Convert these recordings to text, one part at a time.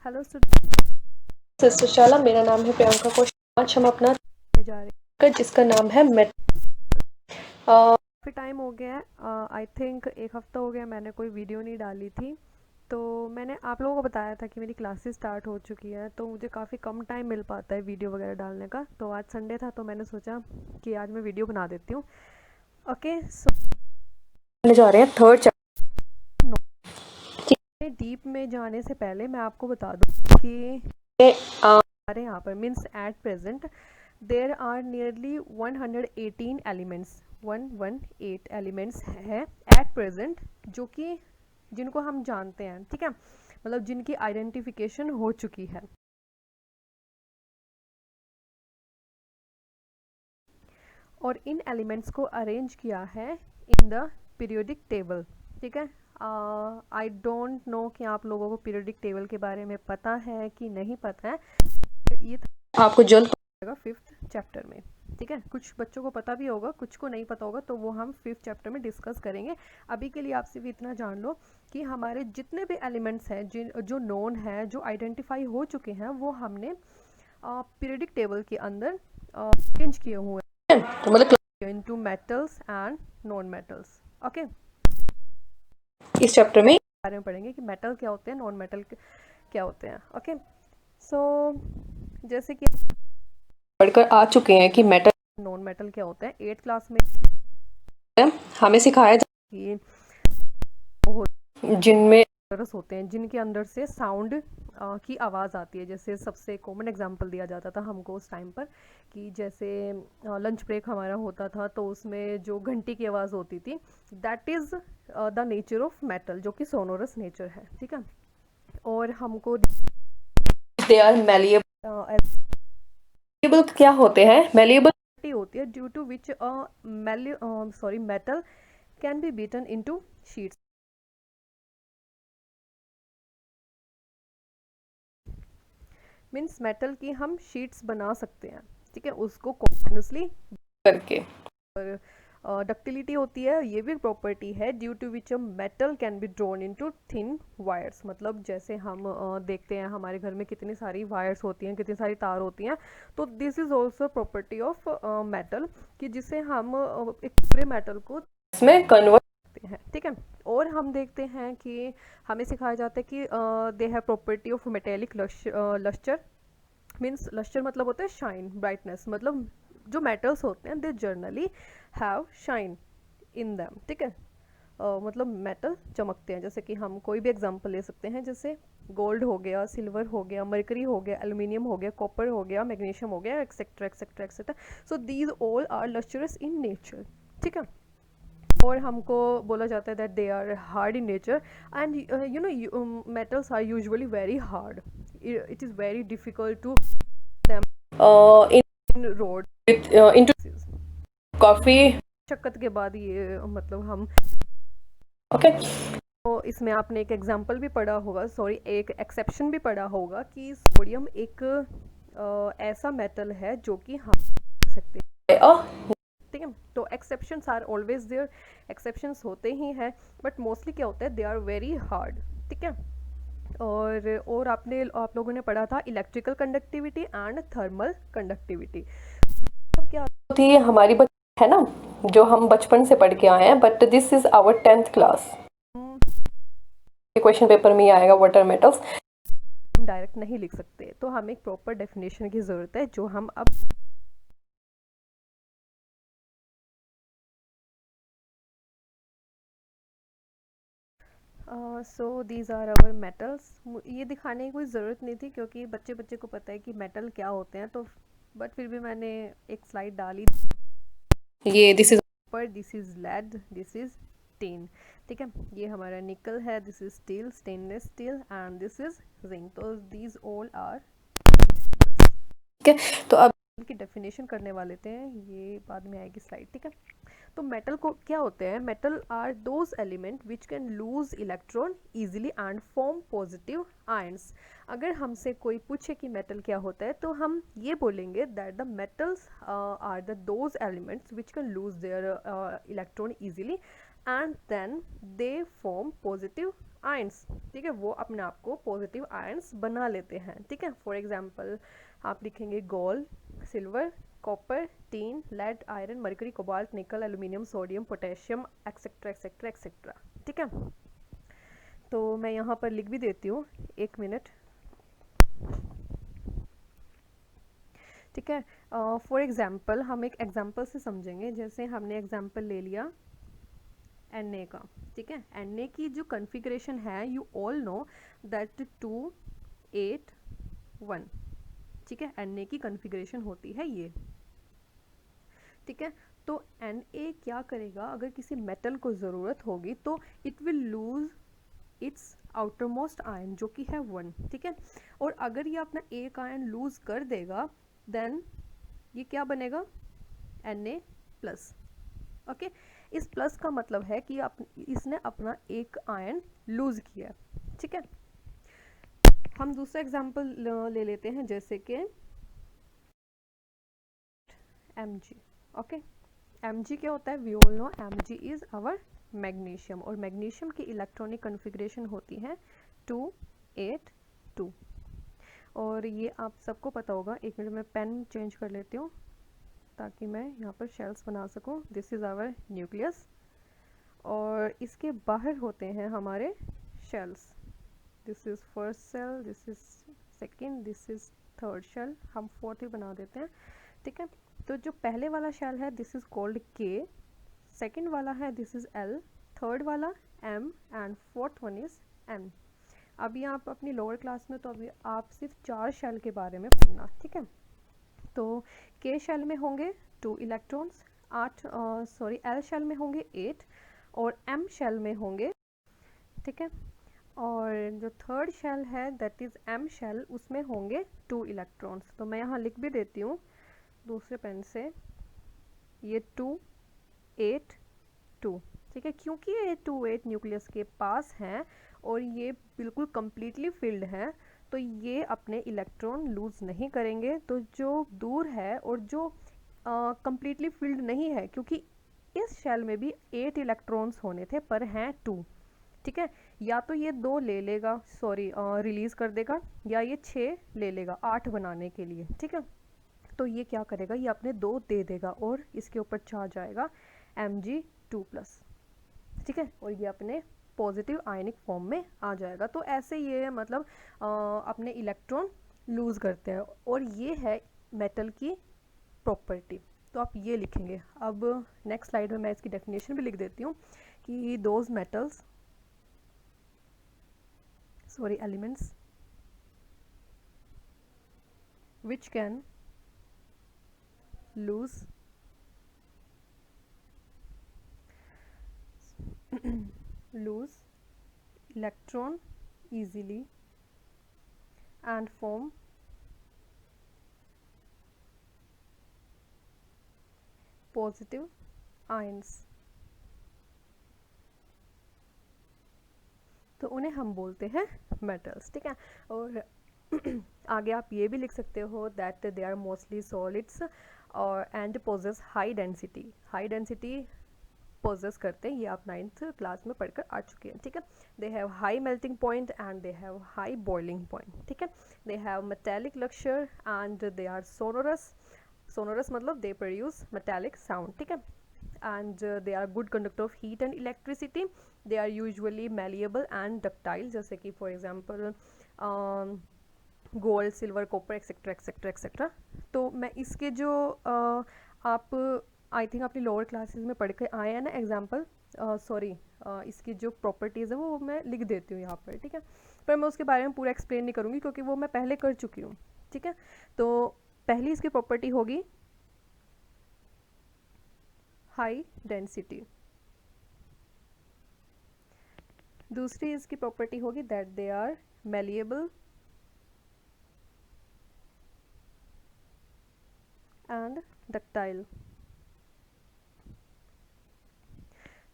Hello sister शाला, मेरा नाम है प्रियंका कौशिक। आज हम अपना जा रहे हैं जिसका नाम है मेट। काफ़ी टाइम हो गया है, आई थिंक एक हफ़्ता हो गया मैंने कोई वीडियो नहीं डाली थी। तो मैंने आप लोगों को बताया था कि मेरी क्लासेस स्टार्ट हो चुकी है, तो मुझे काफ़ी कम टाइम मिल पाता है वीडियो वगैरह डालने का। तो आज संडे था तो मैंने सोचा कि आज मैं वीडियो बना देती हूँ। ओके, सो जा रहे हैं थर्ड चैप्टर। डीप में जाने से पहले मैं आपको बता दूँ कि हमारे यहाँ पर means at present there are nearly 118 elements, 118 elements है एट प्रेजेंट, जो कि जिनको हम जानते हैं, ठीक है, मतलब जिनकी आइडेंटिफिकेशन हो चुकी है। और इन एलिमेंट्स को अरेंज किया है इन द पीरियोडिक टेबल, ठीक है। आई डोंट नो कि आप लोगों को पीरियोडिक टेबल के बारे में पता है कि नहीं पता है। ये आपको जल्द पता होगा फिफ्थ चैप्टर में, ठीक है। कुछ बच्चों को पता भी होगा, कुछ को नहीं पता होगा, तो वो हम फिफ्थ चैप्टर में डिस्कस करेंगे। अभी के लिए आप सिर्फ इतना जान लो कि हमारे जितने भी एलिमेंट्स हैं जो नोन है, जो आइडेंटिफाई हो चुके हैं, वो हमने पीरियोडिक टेबल के अंदर अरेंज किए हुए हैं, तो मतलब into metals and non metals. Okay, इस चैप्टर में बारे में पढ़ेंगे कि मेटल क्या होते हैं, नॉन मेटल क्या होते हैं। ओके, सो जैसे कि पढ़कर आ चुके हैं कि मेटल नॉन मेटल क्या होता है। 8th क्लास में हमें सिखाया कि जिनमें होते हैं, जिनके अंदर से साउंड की आवाज़ आती है। जैसे सबसे कॉमन एग्जांपल दिया जाता था हमको उस टाइम पर कि जैसे लंच ब्रेक हमारा होता था, तो उसमें जो घंटी की आवाज़ होती थी, that is the nature of metal, जो कि सोनोरस नेचर है, ठीक है। और हमको दे आर मैलिएबल क्या होते हैं, मैलिएबल होती है due to which metal can be beaten into sheets. Means metal की हम शीट्स बना सकते हैं, ठीक है, उसको कॉन्टिन्यूसली करके। और डक्टिलिटी होती है, ये भी प्रॉपर्टी है due to which a metal can be drawn into thin wires. मतलब जैसे हम देखते हैं हमारे घर में कितनी सारी वायर्स होती हैं, कितनी सारी तार होती हैं, तो this is also property of metal, कि जिसे हम एक पूरे मेटल को इसमें कन्वर्ट करते हैं, ठीक है। और हम देखते हैं कि हमें सिखाया जाता है कि they have property of metallic lustre. Means lustre मतलब होता है शाइन, ब्राइटनेस, मतलब जो मेटल्स होते हैं they generally have shine in them, ठीक है। मतलब मेटल चमकते हैं। जैसे कि हम कोई भी एग्जांपल ले सकते हैं, जैसे गोल्ड हो गया, सिल्वर हो गया, मरकरी हो गया, एल्यूमिनियम हो गया, कॉपर हो गया, मैग्नीशियम हो गया, etcetera etcetera etcetera. So these all are lustrous in nature, ठीक है। और हमको बोला जाता है that they are hard in nature and you know metals are usually very hard. It is very difficult to in road into काफ़ी शक्कत के बाद ये मतलब हम ओके। तो इसमें आपने एक एग्जांपल भी पढ़ा होगा, सॉरी एक एक्सेप्शन भी पढ़ा होगा कि सोडियम एक ऐसा मेटल है जो कि हम सकते हैं, ठीक है। तो exceptions are always there, exceptions होते ही हैं, बट मोस्टली क्या होता है, दे आर वेरी हार्ड, ठीक है। और आप लोगों ने पढ़ा था electrical conductivity and thermal conductivity. तो क्या होती है हमारी है ना, जो हम बचपन से पढ़ के आए हैं, but this is our 10th class. Question paper में ही आएगा वाटर मेटल्स, हम डायरेक्ट नहीं लिख सकते, तो हमें एक प्रॉपर डेफिनेशन की ज़रूरत है, जो हम अब so these are our metals. ये दिखाने की कोई ज़रूरत नहीं थी क्योंकि बच्चे बच्चे को पता है कि मेटल क्या होते हैं, तो बट फिर भी मैंने एक स्लाइड डाली। ये दिस इज पर this is lead, this is tin, ठीक है। ये हमारा निकल है, this is steel, stainless steel, and this is zinc. तो दीज ऑल आर, ठीक है। तो अब की डेफिनेशन करने वाले थे, ये बाद में आएगी स्लाइड, ठीक है। तो मेटल को क्या होते हैं, metal are those element which can lose electron easily and form positive ions. अगर हमसे कोई पूछे कि मेटल क्या होता है, तो हम ये बोलेंगे that the metals are the those elements which can lose their electron easily and then they form positive ions, ठीक है, वो अपने आप को पॉजिटिव आयंस बना लेते हैं, ठीक है। फॉर एग्जांपल आप लिखेंगे gold, silver, copper, tin, lead, iron, mercury, cobalt, nickel, aluminium, sodium, potassium, etcetera etcetera etcetera, ठीक है। तो मैं यहाँ पर लिख भी देती हूँ, एक मिनट, ठीक है। फॉर एग्जांपल हम एक एग्जांपल से समझेंगे, जैसे हमने एग्जांपल ले लिया Na का, ठीक है। Na की जो कॉन्फ़िगरेशन है, यू ऑल नो दैट 2 8 1, ठीक है। Na की कॉन्फ़िगरेशन होती है ये, ठीक है। तो Na क्या करेगा, अगर किसी मेटल को ज़रूरत होगी तो it will lose its outer most ion जो कि है 1, ठीक है। और अगर ये अपना एक आयन लूज कर देगा देन ये क्या बनेगा, Na प्लस, ओके। इस प्लस का मतलब है कि इसने अपना एक आयन लूज किया, ठीक है। हम दूसरा एग्जांपल ले लेते हैं, जैसे कि Mg, ओके। Mg क्या होता है, we all know Mg is our magnesium, और मैग्नीशियम की इलेक्ट्रॉनिक कॉन्फ़िगरेशन होती है 2 8 2, और ये आप सबको पता होगा। एक मिनट में पेन चेंज कर लेती हूँ ताकि मैं यहाँ पर शेल्स बना सकूँ। दिस इज़ आवर न्यूक्लियस, और इसके बाहर होते हैं हमारे shells. This is first shell, this is second, this is third shell, हम फोर्थ ही बना देते हैं, ठीक है। तो जो पहले वाला शेल है this is called K, second वाला है दिस इज़ एल, थर्ड वाला M, and fourth one is N. अभी आप अपनी लोअर क्लास में तो अभी आप सिर्फ 4 शेल के बारे में पढ़ना, ठीक है। तो के शेल में होंगे 2 इलेक्ट्रॉन्स, एल शेल में होंगे 8, और एम शेल में होंगे, ठीक है। और जो थर्ड शेल है दैट इज़ एम शेल, उसमें होंगे 2 इलेक्ट्रॉन्स। तो मैं यहाँ लिख भी देती हूँ दूसरे पेन से, ये 2 8 2, ठीक है। क्योंकि ये 2 8 न्यूक्लियस के पास हैं और ये बिल्कुल कम्प्लीटली फिल्ड हैं, तो ये अपने इलेक्ट्रॉन लूज़ नहीं करेंगे। तो जो दूर है और जो कम्प्लीटली फिल्ड नहीं है, क्योंकि इस शेल में भी 8 इलेक्ट्रॉन्स होने थे पर हैं 2, ठीक है। या तो ये 2 ले लेगा, सॉरी रिलीज़ कर देगा, या ये 6 ले लेगा 8 बनाने के लिए, ठीक है। तो ये क्या करेगा, ये अपने 2 दे देगा और इसके ऊपर चार्ज आएगा Mg2+, ठीक है, और ये अपने पॉजिटिव आयनिक फॉर्म में आ जाएगा। तो ऐसे ये मतलब अपने इलेक्ट्रॉन लूज़ करते हैं, और ये है मेटल की प्रॉपर्टी। तो आप ये लिखेंगे। अब नेक्स्ट स्लाइड में मैं इसकी डेफिनेशन भी लिख देती हूँ कि those metals, sorry elements which can loose lose electron easily and form positive ions, तो उन्हें हम बोलते हैं मेटल्स, ठीक है। और आगे आप ये भी लिख सकते हो that they are mostly solids और and possess high density, high density possess करते हैं, ये आप 9th क्लास में पढ़कर आ चुके हैं, ठीक है। They have high melting point and they have high boiling point, ठीक है। They have metallic lustre and they are sonorous, sonorous मतलब दे प्रोड्यूस मेटेलिक साउंड, ठीक है। And they are good conductor of heat and electricity, they are usually malleable and ductile, जैसे कि for example gold, silver, copper etcetera etcetera etcetera. तो मैं इसके जो आप आई थिंक अपनी लोअर क्लासेस में पढ़ के आए हैं ना एग्जाम्पल, सॉरी इसकी जो प्रॉपर्टीज़ है वो मैं लिख देती हूँ यहाँ पर, ठीक है। पर मैं उसके बारे में पूरा एक्सप्लेन नहीं करूँगी क्योंकि वो मैं पहले कर चुकी हूँ, ठीक है। तो पहली इसकी प्रॉपर्टी होगी हाई डेंसिटी, दूसरी इसकी प्रॉपर्टी होगी that they are malleable and ductile,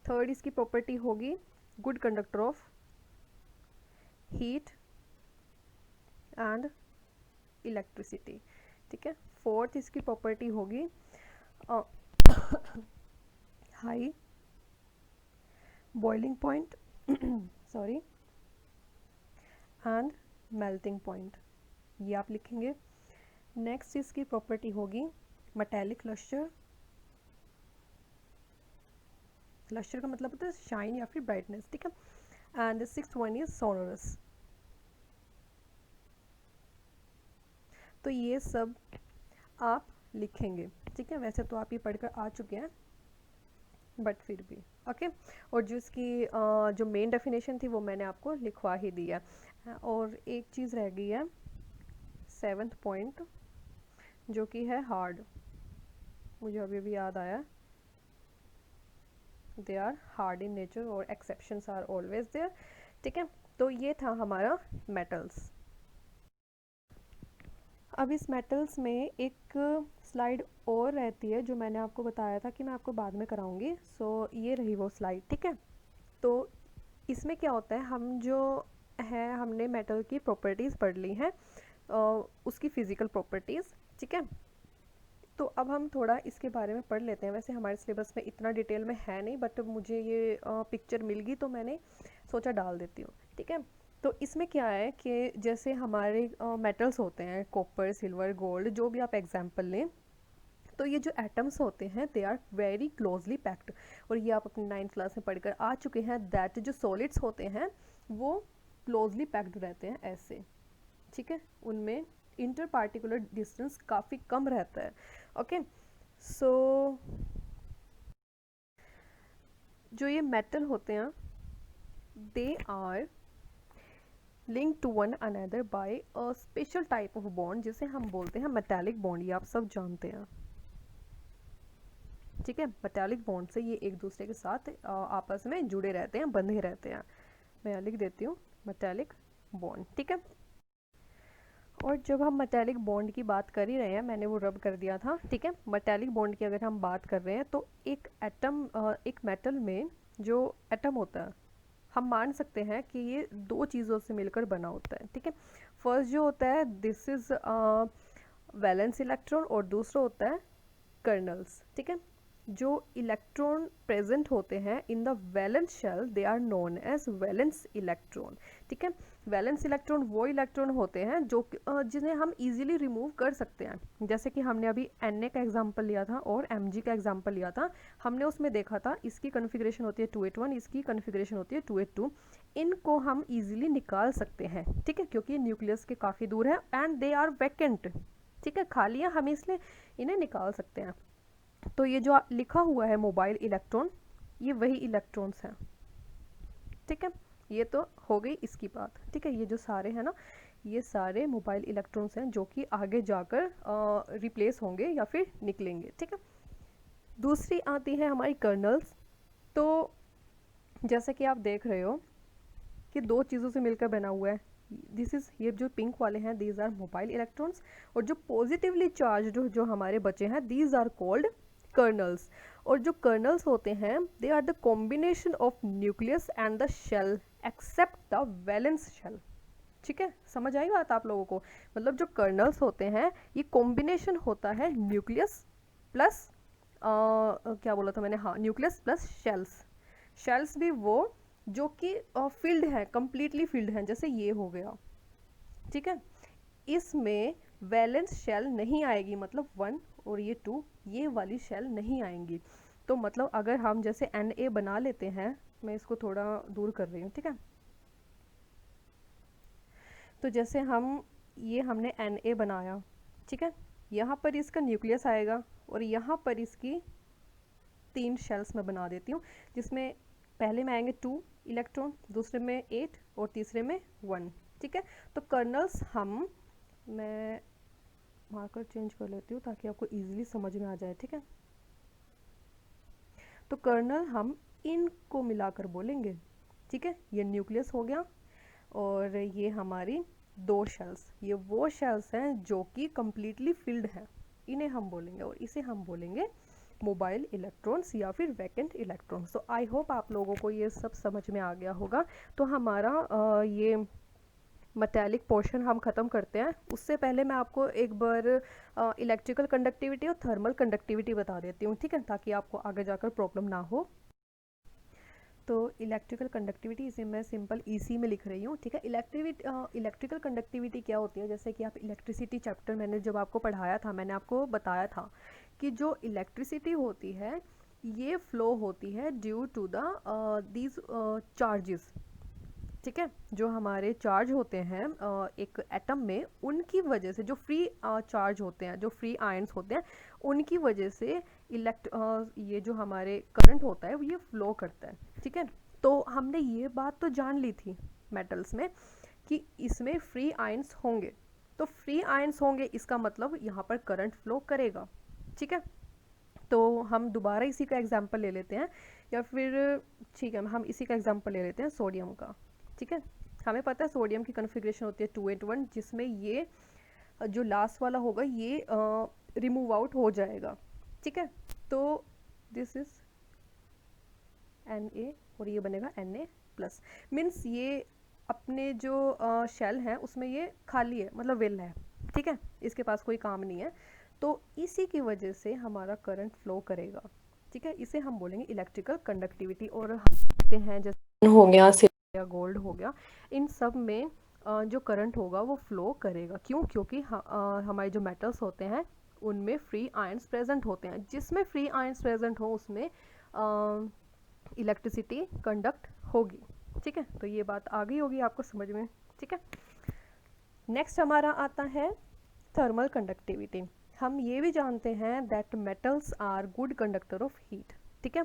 third इसकी प्रॉपर्टी होगी good conductor of heat and electricity, ठीक है। फोर्थ इसकी प्रॉपर्टी होगी high boiling point sorry and melting point, ये आप लिखेंगे। नेक्स्ट इसकी प्रॉपर्टी होगी मेटेलिक लस्टर, लस्टर का मतलब होता है शाइन या फिर ब्राइटनेस, ठीक है। And the sixth one is sonorous. तो ये सब आप लिखेंगे, ठीक है। वैसे तो आप ये पढ़कर आ चुके हैं बट फिर भी ओके। और जो इसकी जो मेन डेफिनेशन थी वो मैंने आपको लिखवा ही दिया। और एक चीज़ रह गई है 7th पॉइंट, जो कि है हार्ड, मुझे अभी भी याद आया, they are hard in nature और एक्सेप्शंस आर ऑलवेज देयर, ठीक है। तो ये था हमारा मेटल्स। अब इस मेटल्स में एक स्लाइड और रहती है जो मैंने आपको बताया था कि मैं आपको बाद में कराऊंगी। सो ये रही वो स्लाइड, ठीक है। तो इसमें क्या होता है, हम जो है हमने मेटल की प्रॉपर्टीज़ पढ़ ली हैं, उसकी फ़िज़िकल प्रॉपर्टीज़, ठीक है। तो अब हम थोड़ा इसके बारे में पढ़ लेते हैं। वैसे हमारे सिलेबस में इतना डिटेल में है नहीं, बट मुझे ये पिक्चर मिल गई तो मैंने सोचा डाल देती हूँ, ठीक है। तो इसमें क्या है कि जैसे हमारे मेटल्स होते हैं, कॉपर, सिल्वर, गोल्ड, जो भी आप एग्जांपल लें, तो ये जो एटम्स होते हैं they are very closely packed. और ये आप अपने 9th क्लास में पढ़कर आ चुके हैं दैट जो सॉलिड्स होते हैं वो क्लोजली पैक्ड रहते हैं ऐसे, ठीक है। उनमें इंटर पार्टिकुलर डिस्टेंस काफ़ी कम रहता है, ओके। सो जो ये मेटल होते हैं they are link to one another by a special type of bond, जिसे हम बोलते हैं मेटालिक बॉन्ड। ये आप सब जानते हैं, ठीक है। मेटालिक बॉन्ड से ये एक दूसरे के साथ आपस में जुड़े रहते हैं, बंधे रहते हैं। मैं लिख देती हूँ मेटालिक बॉन्ड, ठीक है। और जब हम मेटालिक बॉन्ड की बात कर ही रहे हैं, मैंने वो रब कर दिया था, ठीक है। मेटालिक बॉन्ड की अगर हम बात कर रहे हैं तो एक एटम, एक मेटल में जो एटम होता है हम मान सकते हैं कि ये दो चीज़ों से मिलकर बना होता है, ठीक है। फर्स्ट जो होता है दिस इज वैलेंस इलेक्ट्रॉन और दूसरा होता है कर्नल्स, ठीक है। जो इलेक्ट्रॉन प्रेजेंट होते हैं in the valence shell they are known as valence electron, ठीक है। वैलेंस इलेक्ट्रॉन वो इलेक्ट्रॉन होते हैं जो जिन्हें हम इजीली रिमूव कर सकते हैं। जैसे कि हमने अभी Na का एग्जांपल लिया था और Mg का एग्जांपल लिया था, हमने उसमें देखा था इसकी कन्फिग्रेशन होती है 281, इसकी कन्फिग्रेशन होती है 282। इनको हम इजीली निकाल सकते हैं, ठीक है, क्योंकि न्यूक्लियस के काफ़ी दूर है एंड दे आर वैकेंट, ठीक है, खाली है, हम इसलिए इन्हें निकाल सकते हैं। तो ये जो लिखा हुआ है मोबाइल इलेक्ट्रॉन, ये वही इलेक्ट्रॉन्स हैं, ठीक है। ये तो हो गई इसकी बात, ठीक है। ये जो सारे हैं ना, ये सारे मोबाइल इलेक्ट्रॉन्स हैं जो कि आगे जाकर रिप्लेस होंगे या फिर निकलेंगे, ठीक है। दूसरी आती है हमारी कर्नल्स। तो जैसे कि आप देख रहे हो कि दो चीज़ों से मिलकर बना हुआ है, दिस इज़, ये जो पिंक वाले हैं दीज आर मोबाइल इलेक्ट्रॉन्स, और जो पॉजिटिवली चार्ज जो हमारे बचे हैं दीज आर कॉल्ड कर्नल्स। और जो कर्नल्स होते हैं they are the combination of nucleus and the shell except the valence shell, ठीक है। समझ आई बात आप लोगों को? मतलब जो कर्नल्स होते हैं ये कॉम्बिनेशन होता है न्यूक्लियस प्लस क्या बोला था मैंने, हाँ, न्यूक्लियस प्लस शेल्स। शेल्स भी वो जो कि फील्ड है, कंप्लीटली फील्ड है, जैसे ये हो गया, ठीक है। इसमें वैलेंस शेल नहीं आएगी, मतलब 1 और ये 2, ये वाली शेल नहीं आएंगी। तो मतलब अगर हम जैसे Na बना लेते हैं, मैं इसको थोड़ा दूर कर रही हूँ, ठीक है। तो जैसे हमने Na बनाया, ठीक है, यहाँ पर इसका न्यूक्लियस आएगा और यहाँ पर इसकी 3 शेल्स मैं बना देती हूँ, जिसमें पहले में आएंगे 2 इलेक्ट्रॉन, दूसरे में 8 और तीसरे में 1, ठीक है। तो कर्नल्स मैं मार्कर चेंज कर लेती हूँ ताकि आपको इजीली समझ में आ जाए, ठीक है। तो कर्नल हम इनको मिलाकर बोलेंगे, ठीक है। ये न्यूक्लियस हो गया और ये हमारी 2 शेल्स, ये वो शेल्स हैं जो कि कंप्लीटली फिल्ड हैं, इन्हें हम बोलेंगे, और इसे हम बोलेंगे मोबाइल इलेक्ट्रॉन्स या फिर वैकेंट इलेक्ट्रॉन्स। तो आई होप आप लोगों को ये सब समझ में आ गया होगा। तो हमारा ये मेटालिक पोर्शन हम ख़त्म करते हैं। उससे पहले मैं आपको एक बार इलेक्ट्रिकल कंडक्टिविटी और थर्मल कंडक्टिविटी बता देती हूँ, ठीक है, ताकि आपको आगे जाकर प्रॉब्लम ना हो। तो इलेक्ट्रिकल कंडक्टिविटी, इसे मैं सिंपल ईसी में लिख रही हूँ, ठीक है। इलेक्ट्रिकल कंडक्टिविटी क्या होती है, जैसे कि आप इलेक्ट्रिसिटी चैप्टर मैंने जब आपको पढ़ाया था, मैंने आपको बताया था कि जो इलेक्ट्रिसिटी होती है ये फ्लो होती है due to the these charges, ठीक है। जो हमारे चार्ज होते हैं एक एटम में, उनकी वजह से जो फ्री चार्ज होते हैं, जो फ्री आयंस होते हैं, उनकी वजह से ये जो हमारे करंट होता है वो ये फ्लो करता है, ठीक है। तो हमने ये बात तो जान ली थी मेटल्स में कि इसमें फ्री आयंस होंगे, तो फ्री आयंस होंगे इसका मतलब यहाँ पर करंट फ्लो करेगा, ठीक है। तो हम दोबारा इसी का एग्जाम्पल ले लेते हैं, या फिर ठीक है हम इसी का एग्जाम्पल ले लेते हैं सोडियम का, ठीक है। हमें पता है सोडियम की कॉन्फ़िगरेशन होती है 281, जिसमें ये जो लास्ट वाला होगा ये रिमूव आउट हो जाएगा, ठीक है। तो दिस इज Na और ये बनेगा Na+, मीन्स ये अपने जो शेल है उसमें ये खाली है, मतलब वेल है, ठीक है, इसके पास कोई काम नहीं है, तो इसी की वजह से हमारा करंट फ्लो करेगा, ठीक है। इसे हम बोलेंगे इलेक्ट्रिकल कंडक्टिविटी। और हम देखते हैं जैसे हो गया, सिल्वर या गोल्ड हो गया, इन सब में जो करंट होगा वो फ्लो करेगा, क्यों? क्योंकि हमारे जो मेटल्स होते हैं उनमें फ्री आयंस प्रेजेंट होते हैं, जिसमें फ्री आयंस प्रेजेंट हो उसमें इलेक्ट्रिसिटी कंडक्ट होगी, ठीक है। तो ये बात आ गई होगी आपको समझ में, ठीक है। नेक्स्ट हमारा आता है थर्मल कंडक्टिविटी। हम ये भी जानते हैं that metals are good conductor of heat, ठीक है।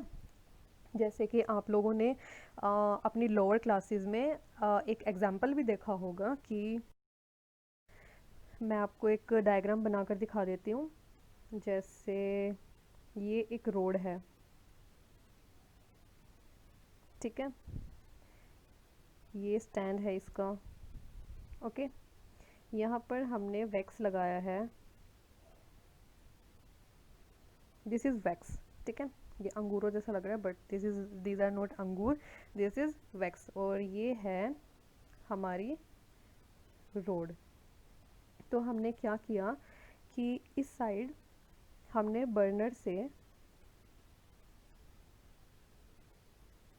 जैसे कि आप लोगों ने अपनी लोअर क्लासेस में एक एग्जांपल भी देखा होगा कि मैं आपको एक डायग्राम बनाकर दिखा देती हूँ। जैसे ये एक रोड है, ठीक है, ये स्टैंड है इसका, ओके। यहाँ पर हमने वैक्स लगाया है, दिस इज़ वैक्स, ठीक है। ये अंगूरों जैसा लग रहा है बट दीज आर नॉट अंगूर, दिस इज़ वैक्स। और ये है हमारी रोड। तो हमने क्या किया कि इस साइड हमने बर्नर से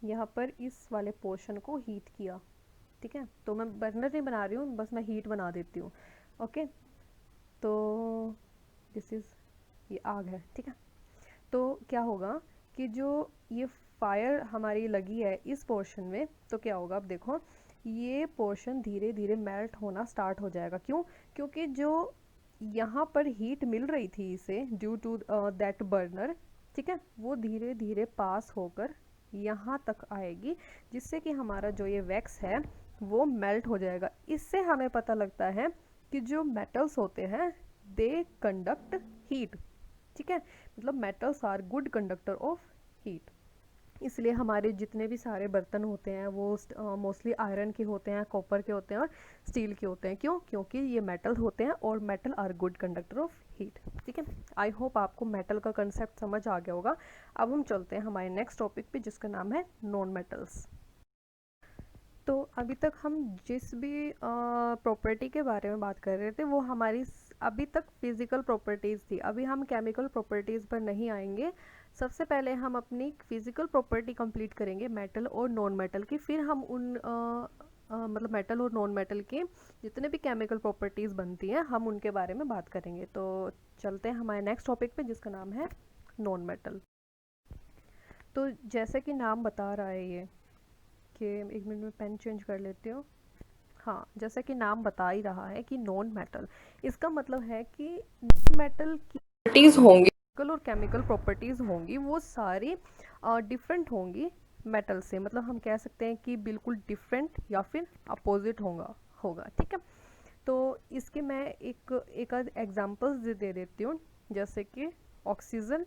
यहाँ पर इस वाले पोर्शन को हीट किया, ठीक है। तो मैं बर्नर नहीं बना रही हूँ, बस मैं हीट बना देती हूँ, ओके। तो दिस इज़, ये आग है, ठीक है। तो क्या होगा कि जो ये फायर हमारी लगी है इस पोर्शन में, तो क्या होगा, अब देखो ये पोर्शन धीरे धीरे मेल्ट होना स्टार्ट हो जाएगा, क्यों? क्योंकि जो यहाँ पर हीट मिल रही थी इसे ड्यू टू दैट बर्नर, ठीक है, वो धीरे धीरे पास होकर यहाँ तक आएगी, जिससे कि हमारा जो ये वैक्स है वो मेल्ट हो जाएगा। इससे हमें पता लगता है कि जो मेटल्स होते हैं दे कंडक्ट हीट, ठीक है, मतलब metals are good conductor of heat. इसलिए हमारे जितने भी सारे बर्तन होते हैं वो मोस्टली आयरन के होते हैं, कॉपर के होते हैं और स्टील के होते हैं, क्यों? क्योंकि ये मेटल होते हैं और metal are good conductor of heat, ठीक है। आई होप आपको मेटल का कंसेप्ट समझ आ गया होगा। अब हम चलते हैं हमारे नेक्स्ट टॉपिक पे, जिसका नाम है नॉन मेटल्स। तो अभी तक हम जिस भी प्रॉपर्टी के बारे में बात कर रहे थे वो हमारी अभी तक फिजिकल प्रॉपर्टीज़ थी। अभी हम केमिकल प्रॉपर्टीज़ पर नहीं आएंगे। सबसे पहले हम अपनी फिजिकल प्रॉपर्टी कंप्लीट करेंगे मेटल और नॉन मेटल की, फिर हम उन मतलब मेटल और नॉन मेटल के जितने भी केमिकल प्रॉपर्टीज़ बनती हैं हम उनके बारे में बात करेंगे। तो चलते हैं हमारे नेक्स्ट टॉपिक पे, जिसका नाम है नॉन मेटल। तो जैसे कि नाम बता रहा है ये, कि एक मिनट में पेन चेंज कर लेती हूँ। हाँ, जैसा कि नाम बता ही रहा है कि नॉन मेटल, इसका मतलब है कि नॉन मेटल की प्रॉपर्टीज़ होंगी और केमिकल प्रॉपर्टीज़ होंगी वो सारी डिफरेंट होंगी मेटल से, मतलब हम कह सकते हैं कि बिल्कुल डिफरेंट या फिर अपोजिट होगा, ठीक है। तो इसके मैं एक एग्जांपल्स दे देती हूँ, जैसे कि ऑक्सीजन,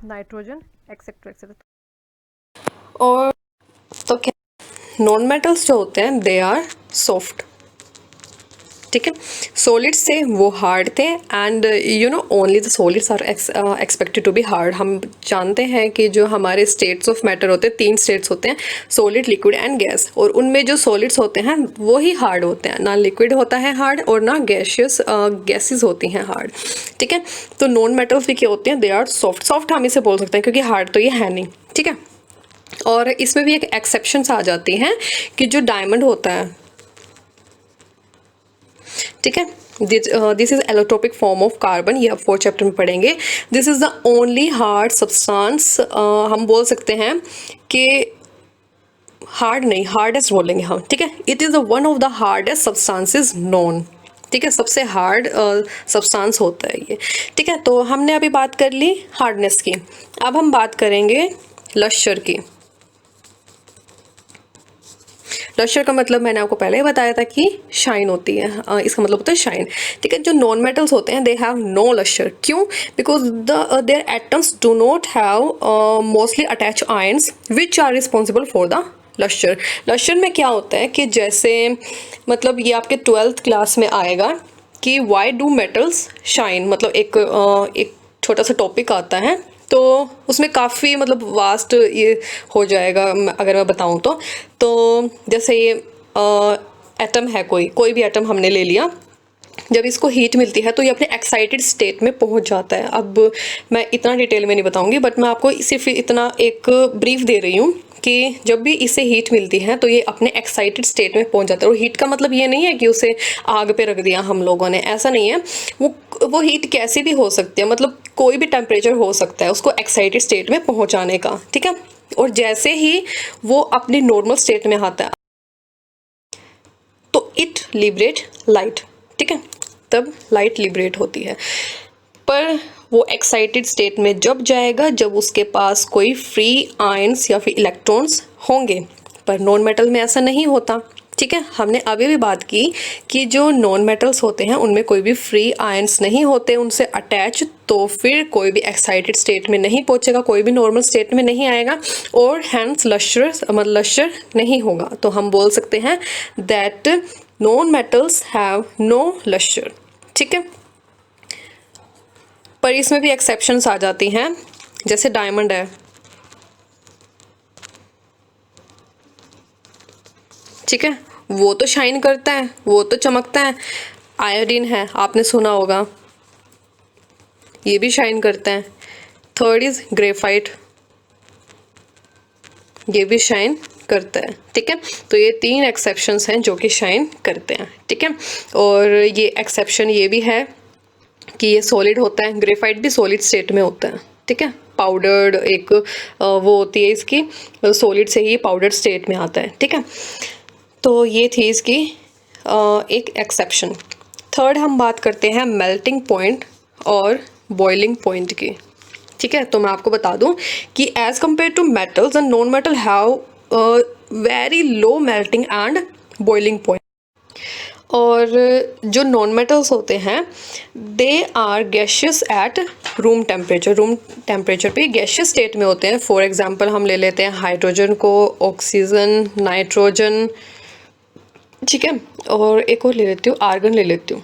नाइट्रोजन, एक्सेट्रा एक्सेट्रा। और तो क्या नॉन मेटल्स जो होते हैं दे आर सॉफ्ट, ठीक है। सॉलिड्स थे वो हार्ड थे, and you know only the solids are expected to be hard. हम जानते हैं कि जो हमारे स्टेट्स ऑफ मैटर होते हैं, 3 स्टेट्स होते हैं, सॉलिड, लिक्विड एंड गैस, और उनमें जो सॉलिड्स होते हैं वो ही हार्ड होते हैं, ना लिक्विड होता है हार्ड और ना गैसेस होती हैं हार्ड, ठीक है। तो नॉन मेटल्स भी क्या होते हैं, दे आर सॉफ्ट। सॉफ्ट हम इसे बोल सकते हैं क्योंकि हार्ड तो ये है नहीं, ठीक है। और इसमें भी एक एक्सेप्शंस आ जाती हैं कि जो डायमंड होता है, ठीक है, this is allotropic form of carbon, ये आप 4th चैप्टर में पढ़ेंगे। This is the only hard substance, हम बोल सकते हैं कि हार्ड नहीं, हार्डेस्ट बोलेंगे हम, ठीक है। It is one of the hardest substances known, ठीक है, सबसे हार्ड सब्सटेंस होता है ये, ठीक है। तो हमने अभी बात कर ली हार्डनेस की, अब हम बात करेंगे लश्चर की। लश्चर का मतलब मैंने आपको पहले ही बताया था कि शाइन होती है, इसका मतलब होता है शाइन, ठीक है। जो नॉन मेटल्स होते हैं दे हैव नो लश्चर, क्यों? Because their atoms do not have mostly attach ions which are responsible for the lustre. Lustre में क्या होता है कि जैसे मतलब ये आपके 12th क्लास में आएगा कि वाई डू मेटल्स शाइन, मतलब एक छोटा सा टॉपिक आता है, तो उसमें काफ़ी मतलब वास्ट ये हो जाएगा अगर मैं बताऊं तो जैसे ये एटम है, कोई भी एटम हमने ले लिया, जब इसको हीट मिलती है तो ये अपने एक्साइटेड स्टेट में पहुंच जाता है। अब मैं इतना डिटेल में नहीं बताऊंगी, बट मैं आपको सिर्फ इतना एक ब्रीफ दे रही हूँ कि जब भी इसे हीट मिलती है तो ये अपने एक्साइटेड स्टेट में पहुंच जाता है। और हीट का मतलब ये नहीं है कि उसे आग पे रख दिया हम लोगों ने, ऐसा नहीं है। वो हीट कैसी भी हो सकती है, मतलब कोई भी टेम्परेचर हो सकता है उसको एक्साइटेड स्टेट में पहुंचाने का, ठीक है। और जैसे ही वो अपनी नॉर्मल स्टेट में आता है तो इट लिबरेट लाइट, ठीक है, तब लाइट लिबरेट होती है। पर वो एक्साइटेड स्टेट में जब जाएगा जब उसके पास कोई फ्री आयंस या फिर इलेक्ट्रॉन्स होंगे, पर नॉन मेटल में ऐसा नहीं होता, ठीक है। हमने अभी भी बात की कि जो नॉन मेटल्स होते हैं उनमें कोई भी फ्री आयंस नहीं होते उनसे अटैच, तो फिर कोई भी एक्साइटेड स्टेट में नहीं पहुंचेगा, कोई भी नॉर्मल स्टेट में नहीं आएगा, और हैंस लश्चर नहीं होगा। तो हम बोल सकते हैं that non metals have no lustre, ठीक है। पर इसमें भी एक्सेप्शंस आ जाती हैं, जैसे डायमंड है, ठीक है, वो तो शाइन करता है, वो तो चमकता है। आयोडीन है, आपने सुना होगा, ये भी शाइन करता है। थर्ड इज ग्रेफाइट, ये भी शाइन करता है, ठीक है। तो ये 3 एक्सेप्शंस हैं जो कि शाइन करते हैं, ठीक है। और ये एक्सेप्शन ये भी है कि ये सॉलिड होता है, ग्रेफाइट भी सॉलिड स्टेट में होता है, ठीक है। पाउडर्ड एक वो होती है इसकी, सॉलिड से ही पाउडर्ड स्टेट में आता है, ठीक है। तो ये थी इसकी एक एक्सेप्शन। थर्ड हम बात करते हैं मेल्टिंग पॉइंट और बॉइलिंग पॉइंट की, ठीक है। तो मैं आपको बता दूं कि as compare to metals and non metal have very low melting and boiling point. और जो नॉन मेटल्स होते हैं they are gaseous at room temperature पे गैशियस स्टेट में होते हैं। फॉर एग्जांपल हम ले लेते हैं हाइड्रोजन को, ऑक्सीजन, नाइट्रोजन, ठीक है, और एक और ले लेती हूँ, आर्गन ले लेती हूँ,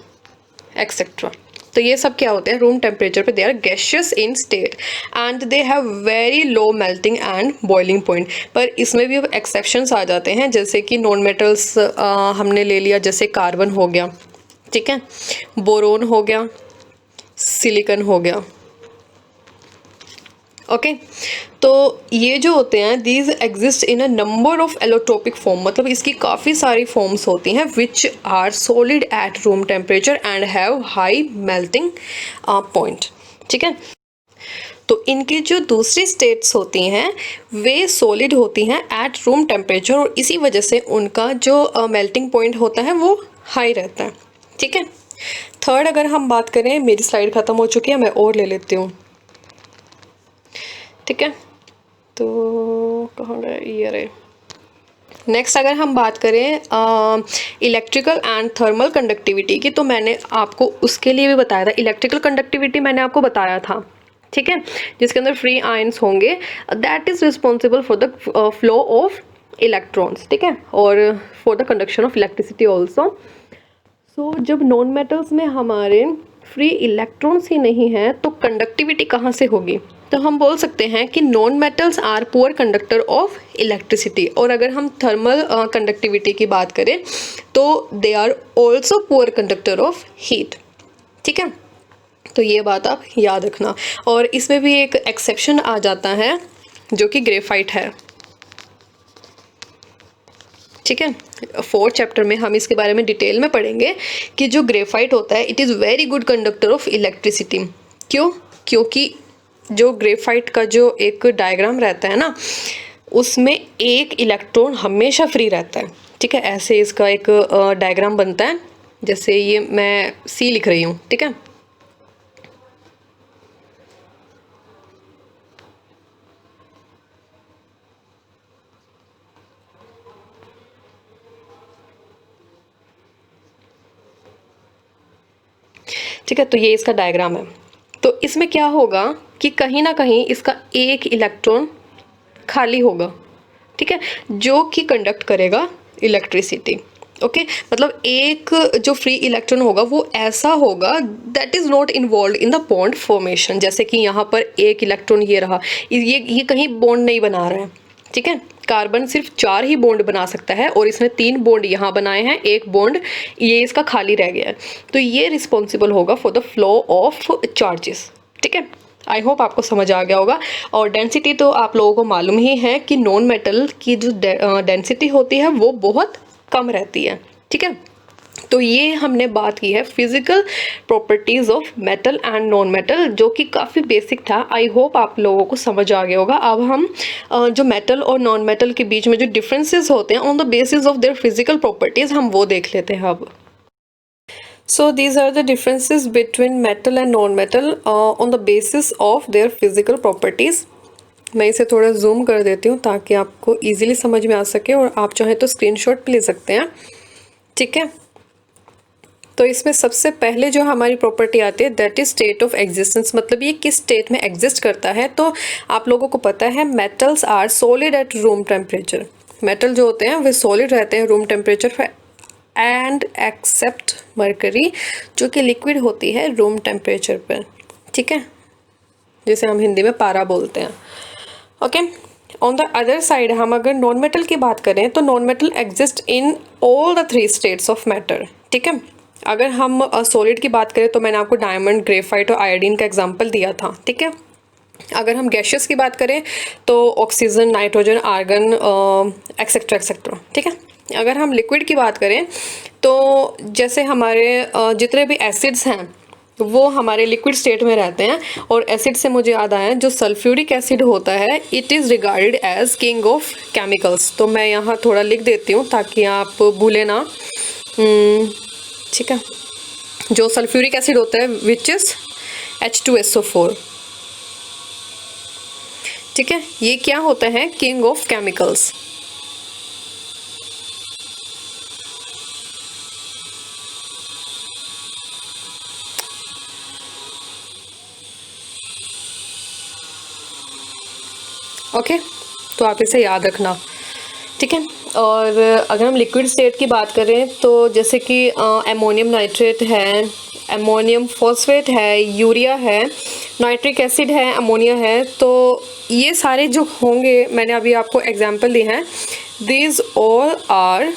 एक्सेट्रा। तो ये सब क्या होते हैं, रूम टेम्परेचर पे they are gaseous in state and they have very low melting and boiling point. पर इसमें भी एक्सेप्शंस आ जाते हैं, जैसे कि नॉन मेटल्स हमने ले लिया, जैसे कार्बन हो गया, ठीक है, बोरोन हो गया, सिलिकॉन हो गया, ओके। तो ये जो होते हैं these exist in a number of allotropic form, मतलब इसकी काफ़ी सारी फॉर्म्स होती हैं which are solid at room temperature and have high melting point, ठीक है। तो इनकी जो दूसरी स्टेट्स होती हैं वे सॉलिड होती हैं एट रूम टेम्परेचर, और इसी वजह से उनका जो मेल्टिंग पॉइंट होता है वो हाई रहता है, ठीक है। थर्ड अगर हम बात करें, मेरी स्लाइड ख़त्म हो चुकी है, मैं और ले लेती हूँ, ठीक है। तो कहाँ गए ये रहे। नेक्स्ट अगर हम बात करें इलेक्ट्रिकल एंड थर्मल कंडक्टिविटी की, तो मैंने आपको उसके लिए भी बताया था। इलेक्ट्रिकल कंडक्टिविटी मैंने आपको बताया था, ठीक है, जिसके अंदर फ्री आयंस होंगे, that is responsible for the flow of electrons, ठीक है, और for the conduction of electricity also. So जब नॉन मेटल्स में हमारे फ्री इलेक्ट्रॉन्स ही नहीं है तो कंडक्टिविटी कहाँ से होगी? तो हम बोल सकते हैं कि non metals are poor conductor of electricity. और अगर हम थर्मल कंडक्टिविटी की बात करें तो they are also poor conductor of heat, ठीक है। तो ये बात आप याद रखना। और इसमें भी एक एक्सेप्शन आ जाता है जो कि ग्रेफाइट है, ठीक है। 4th चैप्टर में हम इसके बारे में डिटेल में पढ़ेंगे कि जो ग्रेफाइट होता है it is very good conductor of electricity. क्यों? क्योंकि जो ग्रेफाइट का जो एक डायग्राम रहता है ना, उसमें एक इलेक्ट्रॉन हमेशा फ्री रहता है। ठीक है, ऐसे इसका एक डायग्राम बनता है, जैसे ये मैं सी लिख रही हूँ। ठीक है, ठीक है, तो ये इसका डायग्राम है। तो इसमें क्या होगा कि कहीं ना कहीं इसका एक इलेक्ट्रॉन खाली होगा, ठीक है, जो कि कंडक्ट करेगा इलेक्ट्रिसिटी। ओके, मतलब एक जो फ्री इलेक्ट्रॉन होगा वो ऐसा होगा that is not involve in the bond formation. जैसे कि यहाँ पर एक इलेक्ट्रॉन ये रहा, ये कहीं बॉन्ड नहीं बना रहा है। ठीक है, कार्बन सिर्फ 4 ही बॉन्ड बना सकता है और इसने 3 बॉन्ड यहाँ बनाए हैं, एक बॉन्ड ये इसका खाली रह गया है। तो ये रिस्पॉन्सिबल होगा for the flow of charges. ठीक है, आई होप आपको समझ आ गया होगा। और डेंसिटी तो आप लोगों को मालूम ही है कि नॉन मेटल की जो डेंसिटी होती है वो बहुत कम रहती है। ठीक है, तो ये हमने बात की है physical properties of metal and non metal, जो कि काफ़ी बेसिक था। आई होप आप लोगों को समझ आ गया होगा। अब हम जो मेटल और नॉन मेटल के बीच में जो डिफरेंसेस होते हैं on the basis of their physical properties, हम वो देख लेते हैं अब। So these are the differences between metal and non-metal on the basis of their physical properties. मैं इसे थोड़ा जूम कर देती हूँ ताकि आपको इजीली समझ में आ सके, और आप चाहें तो स्क्रीनशॉट भी ले सकते हैं। ठीक है, तो इसमें सबसे पहले जो हमारी प्रॉपर्टी आती है that is state of existence, मतलब ये किस स्टेट में एग्जिस्ट करता है। तो आप लोगों को पता है metals are solid at room temperature. Metal जो होते हैं वे सॉलिड रहते हैं रूम टेम्परेचर पर, एंड एक्सेप्ट मरकरी जो कि लिक्विड होती है रूम टेम्परेचर पर। ठीक है, जिसे हम हिंदी में पारा बोलते हैं। Okay, on the other side हम अगर नॉन मेटल की बात करें तो non metal exist in all the 3 states of matter. ठीक है, अगर हम सॉलिड की बात करें तो मैंने आपको डायमंड, ग्रेफाइट और आयोडीन का एग्जाम्पल दिया था। ठीक है, अगर हम गैशियस की बात करें तो oxygen, nitrogen, argon etcetera etcetera. ठीक है, अगर हम लिक्विड की बात करें तो जैसे हमारे जितने भी एसिड्स हैं वो हमारे लिक्विड स्टेट में रहते हैं। और एसिड से मुझे याद आया, जो सल्फ्यूरिक एसिड होता है it is regarded as king of chemicals. तो मैं यहाँ थोड़ा लिख देती हूँ ताकि आप भूलें ना। ठीक है, जो सल्फ्यूरिक एसिड होता है विच इज़ H2SO4। ठीक है, ये क्या होता है? King of chemicals. ओके, तो आप इसे याद रखना। ठीक है, और अगर हम लिक्विड स्टेट की बात करें तो जैसे कि एमोनियम नाइट्रेट है, एमोनियम फॉस्फेट है, यूरिया है, नाइट्रिक एसिड है, अमोनिया है, तो ये सारे जो होंगे मैंने अभी आपको एग्जांपल दिए हैं, these all are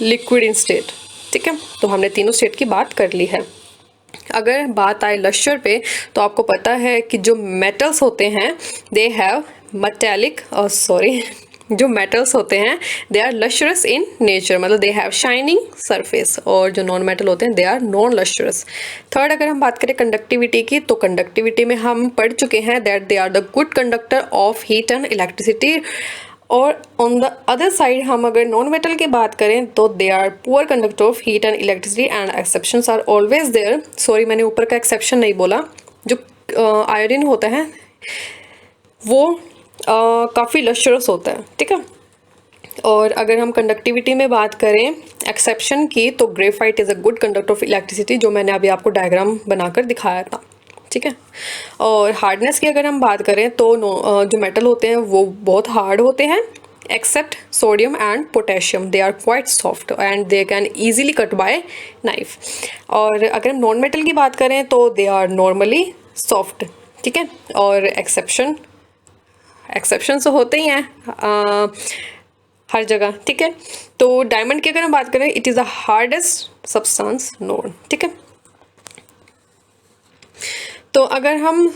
liquid in state. ठीक है, तो हमने तीनों स्टेट की बात कर ली है। अगर बात आए लश्चर पे तो आपको पता है कि जो मेटल्स होते हैं दे हैव मेटेलिक जो मेटल्स होते हैं they are lustrous in nature, मतलब दे हैव शाइनिंग सरफेस, और जो नॉन मेटल होते हैं they are non lustrous. Third, अगर हम बात करें कंडक्टिविटी की तो कंडक्टिविटी में हम पढ़ चुके हैं that they are the good conductor of heat and electricity. और ऑन द अदर साइड हम अगर नॉन मेटल की बात करें तो they are poor conductor of heat and electricity and exceptions are always there. Sorry, मैंने ऊपर का एक्सेप्शन नहीं बोला। जो आयोडीन होता है वो काफ़ी लश्चरस होता है। ठीक है, और अगर हम कंडक्टिविटी में बात करें एक्सेप्शन की तो graphite is a good conductor of electricity, जो मैंने अभी आपको डायग्राम बनाकर दिखाया था। ठीक है, और हार्डनेस की अगर हम बात करें तो जो मेटल होते हैं वो बहुत हार्ड होते हैं except sodium and potassium, they are quite soft and they can easily cut by knife. और अगर हम नॉन मेटल की बात करें तो दे आर नॉर्मली सॉफ्ट। ठीक है, और एक्सेप्शन तो होते ही हैं हर जगह। ठीक है, तो डायमंड की अगर हम बात करें it is the hardest substance known. ठीक है, तो अगर हम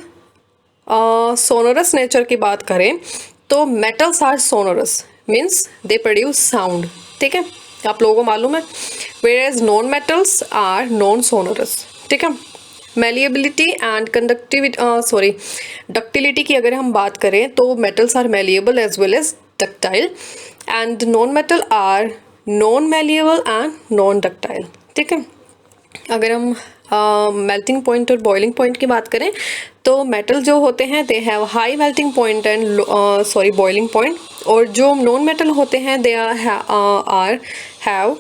सोनोरस नेचर की बात करें तो metals are sonorous means they produce sound. ठीक है, आप लोगों को मालूम है। whereas non metals are non sonorous, ठीक है। मेलिएबिलिटी एंड कंडक्टिविटी डक्टिलिटी की अगर हम बात करें तो metals are malleable as well as ductile and non metal are non malleable and non ductile, ठीक है। अगर हम मेल्टिंग पॉइंट और बॉइलिंग पॉइंट की बात करें तो मेटल जो होते हैं they have high melting point and boiling point, और जो नॉन मेटल होते हैं they are have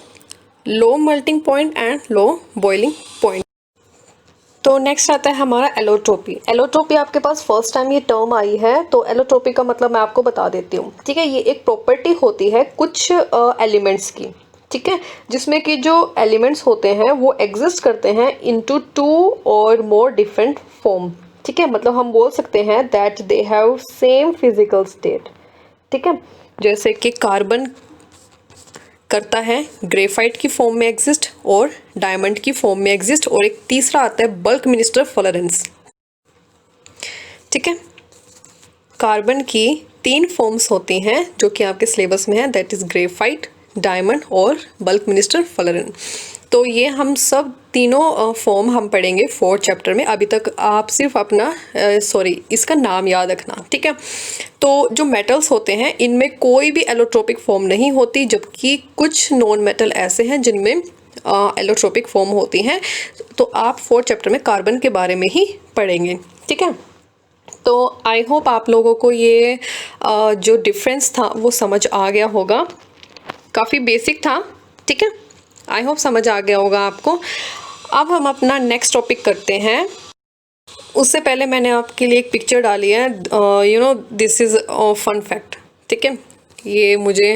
low melting point and low boiling point. तो नेक्स्ट आता है हमारा एलोट्रोपी। एलोट्रोपी आपके पास फर्स्ट टाइम ये टर्म आई है, तो एलोट्रोपी का मतलब मैं आपको बता देती हूँ, ठीक है। ये एक प्रॉपर्टी होती है कुछ एलिमेंट्स की, ठीक है, जिसमें कि जो एलिमेंट्स होते हैं वो एग्जिस्ट करते हैं इनटू 2 और मोर डिफरेंट फॉर्म, ठीक है। मतलब हम बोल सकते हैं that they have same physical state, ठीक है। जैसे कि कार्बन करता है ग्रेफाइट की फॉर्म में एग्जिस्ट और डायमंड की फॉर्म में एग्जिस्ट, और एक तीसरा आता है बल्क मिनिस्टर फ्लोरेंस, ठीक है। कार्बन की 3 फॉर्म्स होती हैं जो कि आपके सिलेबस में है, दैट इज ग्रेफाइट, डायमंड और बल्क मिनिस्टर फ्लोरेन। तो ये हम सब तीनों फॉर्म हम पढ़ेंगे 4th चैप्टर में। अभी तक आप सिर्फ अपना इसका नाम याद रखना, ठीक है। तो जो मेटल्स होते हैं इनमें कोई भी एलोट्रोपिक फॉर्म नहीं होती, जबकि कुछ नॉन मेटल ऐसे हैं जिनमें एलोट्रोपिक फॉर्म होती हैं। तो आप 4th चैप्टर में कार्बन के बारे में ही पढ़ेंगे, ठीक है। तो आई होप आप लोगों को ये जो डिफरेंस था वो समझ आ गया होगा। काफ़ी बेसिक था, ठीक है। आई होप समझ आ गया होगा आपको। अब हम अपना नेक्स्ट टॉपिक करते हैं। उससे पहले मैंने आपके लिए एक पिक्चर डाली है, you know this is fun fact, ठीक है। ये मुझे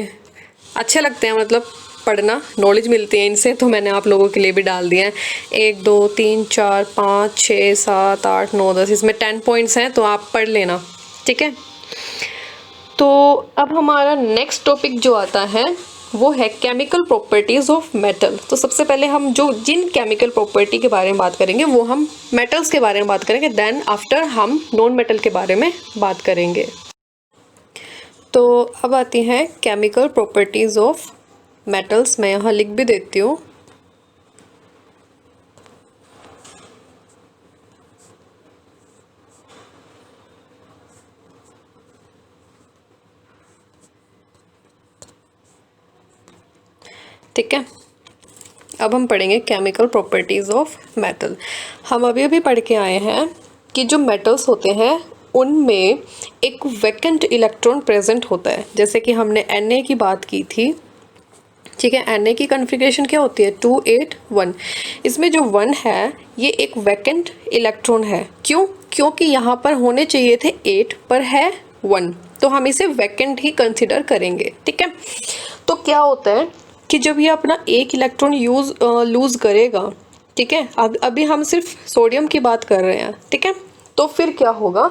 अच्छे लगते हैं, मतलब पढ़ना, नॉलेज मिलती है इनसे, तो मैंने आप लोगों के लिए भी डाल दिया है। 1 2 3 4 5 6 7 8 9 10, इसमें 10 पॉइंट्स हैं, तो आप पढ़ लेना, ठीक है। तो अब हमारा नेक्स्ट टॉपिक जो आता है वो है केमिकल प्रॉपर्टीज ऑफ मेटल। तो सबसे पहले हम जिन केमिकल प्रॉपर्टी के बारे में बात करेंगे वो हम मेटल्स के बारे में बात करेंगे, देन आफ्टर हम नॉन मेटल के बारे में बात करेंगे। तो अब आती हैं केमिकल प्रॉपर्टीज ऑफ मेटल्स। मैं यहाँ लिख भी देती हूँ। ठीक है, अब हम पढ़ेंगे केमिकल प्रॉपर्टीज़ ऑफ मेटल। हम अभी अभी पढ़ के आए हैं कि जो मेटल्स होते हैं उनमें एक वैकेंट इलेक्ट्रॉन प्रेजेंट होता है। जैसे कि हमने Na की बात की थी, ठीक है। Na की कॉन्फ़िगरेशन क्या होती है, 2 8 1। इसमें जो 1 है ये एक वैकेंट इलेक्ट्रॉन है। क्यों? क्योंकि यहाँ पर होने चाहिए थे 8 पर है 1, तो हम इसे वैकेंट ही कंसिडर करेंगे, ठीक है। तो क्या होता है कि जब ये अपना एक इलेक्ट्रॉन लूज़ करेगा, ठीक है, अभी हम सिर्फ सोडियम की बात कर रहे हैं, ठीक है। तो फिर क्या होगा,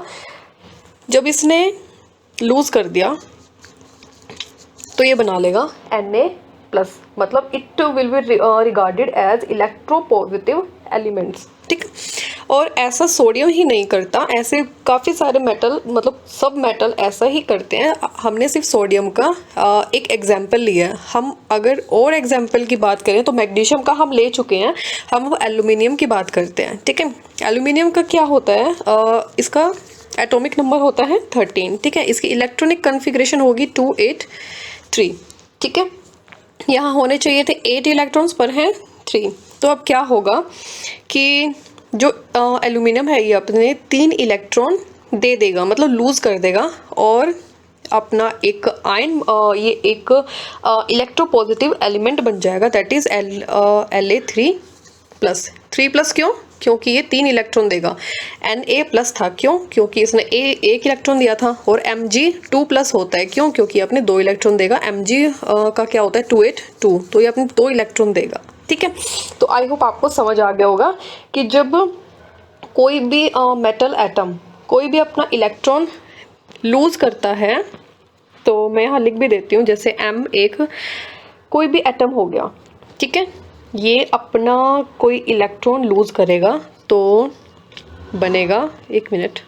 जब इसने लूज़ कर दिया तो ये बना लेगा Na+, मतलब it will be regarded as electropositive elements, ठीक। और ऐसा सोडियम ही नहीं करता, ऐसे काफ़ी सारे मेटल, मतलब सब मेटल ऐसा ही करते हैं। हमने सिर्फ सोडियम का एक एग्जाम्पल लिया है। हम अगर और एग्जाम्पल की बात करें तो मैग्नीशियम का हम ले चुके हैं, हम एल्यूमिनियम की बात करते हैं, ठीक है। एल्यूमिनियम का क्या होता है, इसका एटॉमिक नंबर होता है 13, ठीक है। इसकी इलेक्ट्रॉनिक कॉन्फ़िगरेशन होगी 2 8 3, ठीक है। यहाँ होने चाहिए थे 8 इलेक्ट्रॉन्स पर हैं 3। तो अब क्या होगा कि जो एल्यूमिनियम है ये अपने 3 इलेक्ट्रॉन दे देगा, मतलब लूज़ कर देगा, और अपना एक आयन ये एक इलेक्ट्रोपॉजिटिव एलिमेंट बन जाएगा, दैट इज La3+। 3+ क्यों? क्योंकि ये 3 इलेक्ट्रॉन देगा। Na+ था, क्यों? क्योंकि इसने एक इलेक्ट्रॉन दिया था। और Mg2+ होता है, क्यों? क्योंकि ये अपने 2 इलेक्ट्रॉन देगा। Mg का क्या होता है 2 8 2, तो ये अपने 2 इलेक्ट्रॉन देगा, ठीक है। तो आई होप आपको समझ आ गया होगा कि जब कोई भी मेटल एटम कोई भी अपना इलेक्ट्रॉन लूज़ करता है, तो मैं यहाँ लिख भी देती हूँ, जैसे M एक कोई भी एटम हो गया, ठीक है। ये अपना कोई इलेक्ट्रॉन लूज़ करेगा तो बनेगा, 1 मिनट,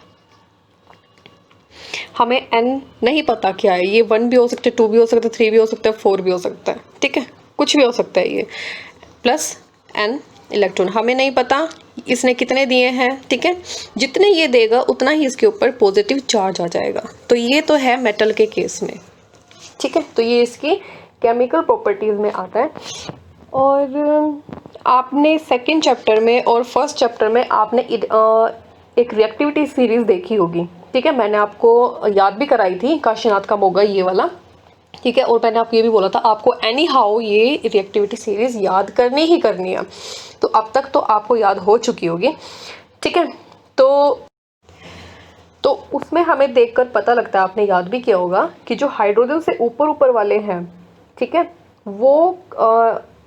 हमें N नहीं पता क्या है, ये 1 भी हो सकता है, 2 भी हो सकता है, 3 भी हो सकता है, 4 भी हो सकता है, ठीक है, कुछ भी हो सकता है ये, प्लस n इलेक्ट्रॉन, हमें नहीं पता इसने कितने दिए हैं, ठीक है, जितने ये देगा उतना ही इसके ऊपर पॉजिटिव चार्ज आ जाएगा। तो ये तो है मेटल के केस में, ठीक है, तो ये इसकी केमिकल प्रॉपर्टीज में आता है। और आपने सेकंड चैप्टर में और फर्स्ट चैप्टर में आपने एक रिएक्टिविटी सीरीज देखी होगी, ठीक है, मैंने आपको याद भी कराई थी, काशीनाथ का मोगा ये वाला, ठीक है, और मैंने आपको ये भी बोला था आपको एनी हाउ ये रिएक्टिविटी सीरीज याद करनी ही करनी है। तो अब तक तो आपको याद हो चुकी होगी, ठीक है। तो उसमें हमें देखकर पता लगता है, आपने याद भी किया होगा कि जो हाइड्रोजन से ऊपर ऊपर वाले हैं, ठीक है, वो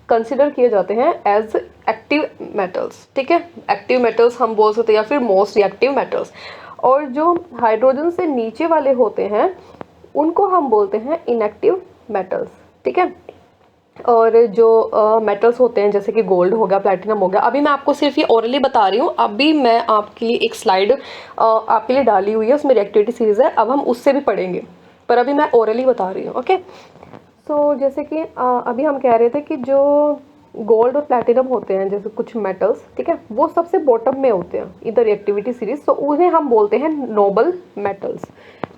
कंसिडर किए जाते हैं एज एक्टिव मेटल्स, ठीक है, एक्टिव मेटल्स हम बोल सकते हैं, या फिर मोस्ट रिएक्टिव मेटल्स। और जो हाइड्रोजन से नीचे वाले होते हैं उनको हम बोलते हैं इनएक्टिव मेटल्स, ठीक है। और जो मेटल्स होते हैं जैसे कि गोल्ड हो गया, प्लैटिनम हो गया, अभी मैं आपको सिर्फ ये ओरली बता रही हूँ, अभी मैं आपके लिए एक स्लाइड आपके लिए डाली हुई है, उसमें रिएक्टिविटी सीरीज है, अब हम उससे भी पढ़ेंगे, पर अभी मैं ओरली बता रही हूँ, ओके। सो जैसे कि अभी हम कह रहे थे कि जो गोल्ड और प्लैटिनम होते हैं जैसे कुछ मेटल्स, ठीक है, वो सबसे बॉटम में होते हैं इधर रिएक्टिविटी सीरीज, तो उन्हें हम बोलते हैं नोबल मेटल्स।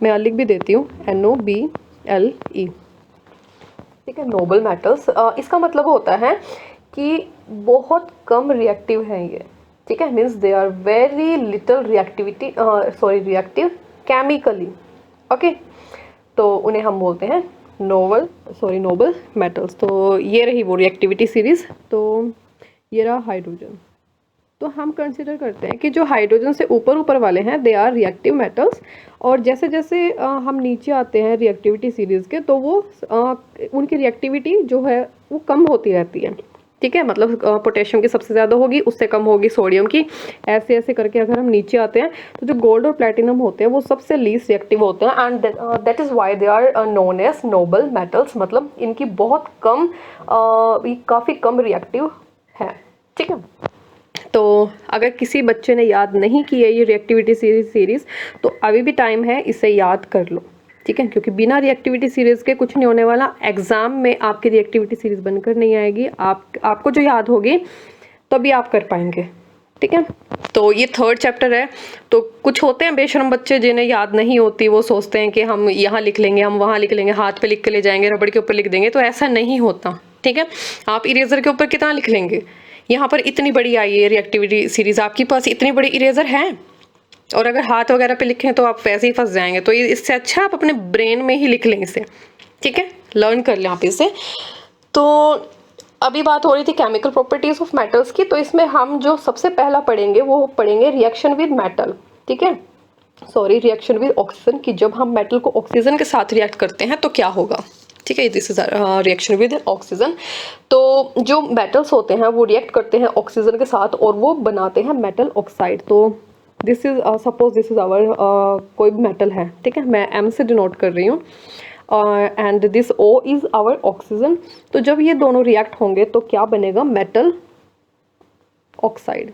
मैं लिख भी देती हूँ NOBLE, ठीक है, नोबल मेटल्स। इसका मतलब होता है कि बहुत कम रिएक्टिव हैं ये, ठीक है, means they are very little reactive chemically, okay. तो उन्हें हम बोलते हैं नोबल मेटल्स। तो ये रही वो रिएक्टिविटी सीरीज। तो ये रहा हाइड्रोजन। तो हम कंसिडर करते हैं कि जो हाइड्रोजन से ऊपर वाले हैं दे आर रिएक्टिव मेटल्स, और जैसे जैसे हम नीचे आते हैं रिएक्टिविटी सीरीज के, तो वो उनकी रिएक्टिविटी जो है वो कम होती रहती है, ठीक है, मतलब पोटेशियम की सबसे ज़्यादा होगी, उससे कम होगी सोडियम की, ऐसे ऐसे करके अगर हम नीचे आते हैं तो जो गोल्ड और प्लैटिनम होते हैं वो सबसे लीस्ट रिएक्टिव होते हैं, and that is why they are known as noble metals, मतलब इनकी बहुत कम काफ़ी कम रिएक्टिव है, ठीक है। तो अगर किसी बच्चे ने याद नहीं की है ये रिएक्टिविटी सीरीज तो अभी भी टाइम है, इसे याद कर लो, ठीक है, क्योंकि बिना रिएक्टिविटी सीरीज के कुछ नहीं होने वाला, एग्जाम में आपकी रिएक्टिविटी सीरीज बनकर नहीं आएगी, आपको जो याद होगी तभी आप कर पाएंगे, ठीक है। तो ये थर्ड चैप्टर है। तो कुछ होते हैं बेशरम बच्चे जिन्हें याद नहीं होती, वो सोचते हैं कि हम यहाँ लिख लेंगे, हम वहाँ लिख लेंगे, हाथ पे लिख के ले जाएंगे, रबड़ के ऊपर लिख देंगे, तो ऐसा नहीं होता, ठीक है। आप इरेजर के ऊपर कितना लिख लेंगे, यहाँ पर इतनी बड़ी आई है रिएक्टिविटी सीरीज, आपके पास इतनी बड़ी इरेजर है, और अगर हाथ वगैरह पे लिखें तो आप वैसे ही फंस जाएंगे, तो इससे अच्छा आप अपने ब्रेन में ही लिख लें इसे, ठीक है, लर्न कर लें आप इसे। तो अभी बात हो रही थी केमिकल प्रॉपर्टीज ऑफ मेटल्स की, तो इसमें हम जो सबसे पहला पढ़ेंगे वो पढ़ेंगे रिएक्शन विद मेटल, ठीक है, रिएक्शन विद ऑक्सीजन, कि जब हम मेटल को ऑक्सीजन के साथ रिएक्ट करते हैं तो क्या होगा, ठीक है, this is reaction with oxygen. तो जो मेटल्स होते हैं वो रिएक्ट करते हैं ऑक्सीजन के साथ और वो बनाते हैं मेटल ऑक्साइड। तो this is suppose this is our कोई भी मेटल है, ठीक है, मैं M से डिनोट कर रही हूँ, and this O is our oxygen. तो जब ये दोनों रिएक्ट होंगे तो क्या बनेगा, मेटल ऑक्साइड,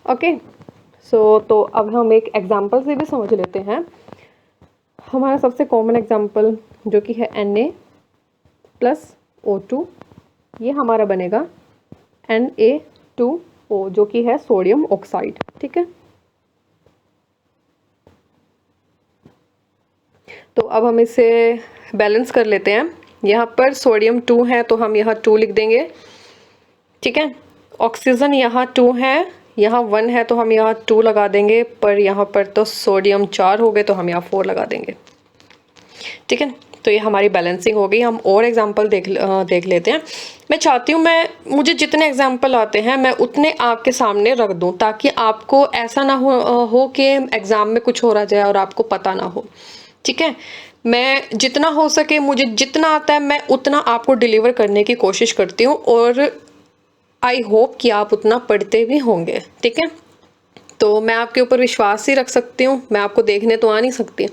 ओके। तो अब हम एक एग्जांपल से भी समझ लेते हैं। हमारा सबसे कॉमन एग्जांपल जो कि है Na+O2, ये हमारा बनेगा Na2O जो कि है सोडियम ऑक्साइड, ठीक है। तो अब हम इसे बैलेंस कर लेते हैं। यहाँ पर सोडियम 2 है तो हम यहाँ 2 लिख देंगे, ठीक है। ऑक्सीजन यहाँ 2 है, यहाँ 1 है तो हम यहाँ 2 लगा देंगे, पर यहाँ पर तो सोडियम 4 हो गए तो हम यहाँ 4 लगा देंगे, ठीक है। तो ये हमारी बैलेंसिंग हो गई। हम और एग्जांपल देख लेते हैं। मैं चाहती हूँ मुझे जितने एग्जांपल आते हैं मैं उतने आपके सामने रख दूँ, ताकि आपको ऐसा ना हो कि एग्ज़ाम में कुछ हो रहा जाए और आपको पता ना हो, ठीक है। मैं जितना हो सके, मुझे जितना आता है मैं उतना आपको डिलीवर करने की कोशिश करती हूँ, और आई होप कि आप उतना पढ़ते भी होंगे, ठीक है। तो मैं आपके ऊपर विश्वास ही रख सकती हूँ, मैं आपको देखने तो आ नहीं सकती,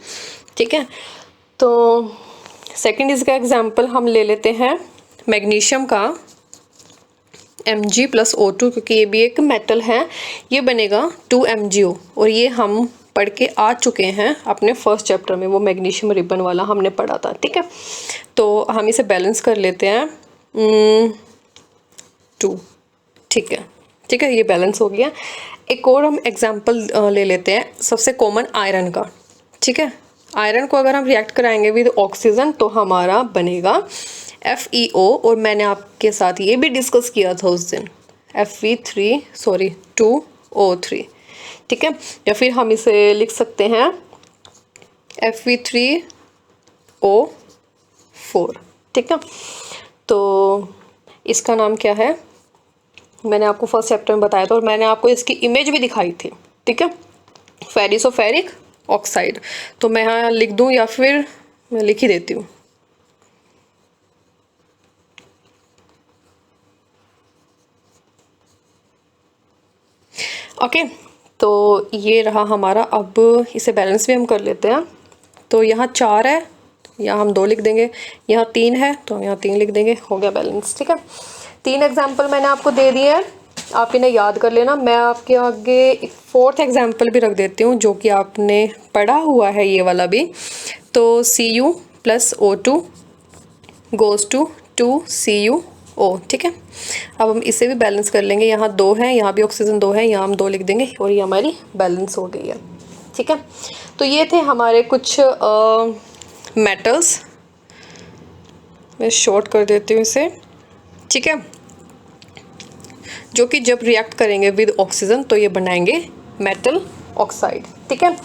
ठीक है। तो सेकंड इसका एग्जांपल हम ले लेते हैं मैग्नीशियम का, Mg+O2, क्योंकि ये भी एक मेटल है, ये बनेगा 2MgO, और ये हम पढ़ के आ चुके हैं अपने फर्स्ट चैप्टर में, वो मैग्नीशियम रिबन वाला हमने पढ़ा था, ठीक है। तो हम इसे बैलेंस कर लेते हैं 2, ठीक है, ठीक है, ये बैलेंस हो गया। एक और हम एग्जांपल ले लेते हैं, सबसे कॉमन आयरन का, ठीक है। आयरन को अगर हम रिएक्ट कराएंगे विद ऑक्सीजन तो हमारा बनेगा FeO, और मैंने आपके साथ ये भी डिस्कस किया था उस दिन, Fe2O3, ठीक है। या फिर हम इसे लिख सकते हैं Fe3O4, ठीक है। तो इसका नाम क्या है, मैंने आपको फर्स्ट चैप्टर में बताया था और मैंने आपको इसकी इमेज भी दिखाई थी, ठीक है, फेरिसोफेरिक ऑक्साइड। तो मैं यहाँ लिख दूँ या फिर मैं लिख ही देती हूँ। ओके, तो ये रहा हमारा। अब इसे बैलेंस भी हम कर लेते हैं। तो यहाँ 4 है, यहाँ हम 2 लिख देंगे, यहाँ 3 है तो हम यहाँ 3 लिख देंगे, हो गया बैलेंस, ठीक है। 3 एग्जाम्पल मैंने आपको दे दिए हैं, आप इन्हें याद कर लेना। मैं आपके आगे एक 4th एग्जाम्पल भी रख देती हूँ जो कि आपने पढ़ा हुआ है, ये वाला भी। तो Cu + O2 goes to 2CuO, ठीक है। अब हम इसे भी बैलेंस कर लेंगे, यहाँ 2 है, यहाँ भी ऑक्सीजन 2 है, यहाँ हम 2 लिख देंगे और ये हमारी बैलेंस हो गई है, ठीक है। तो ये थे हमारे कुछ मेटल्स, मैं शॉर्ट कर देती हूँ इसे, ठीक है, जो कि जब रिएक्ट करेंगे विद ऑक्सीजन तो ये बनाएंगे मेटल ऑक्साइड, ठीक है।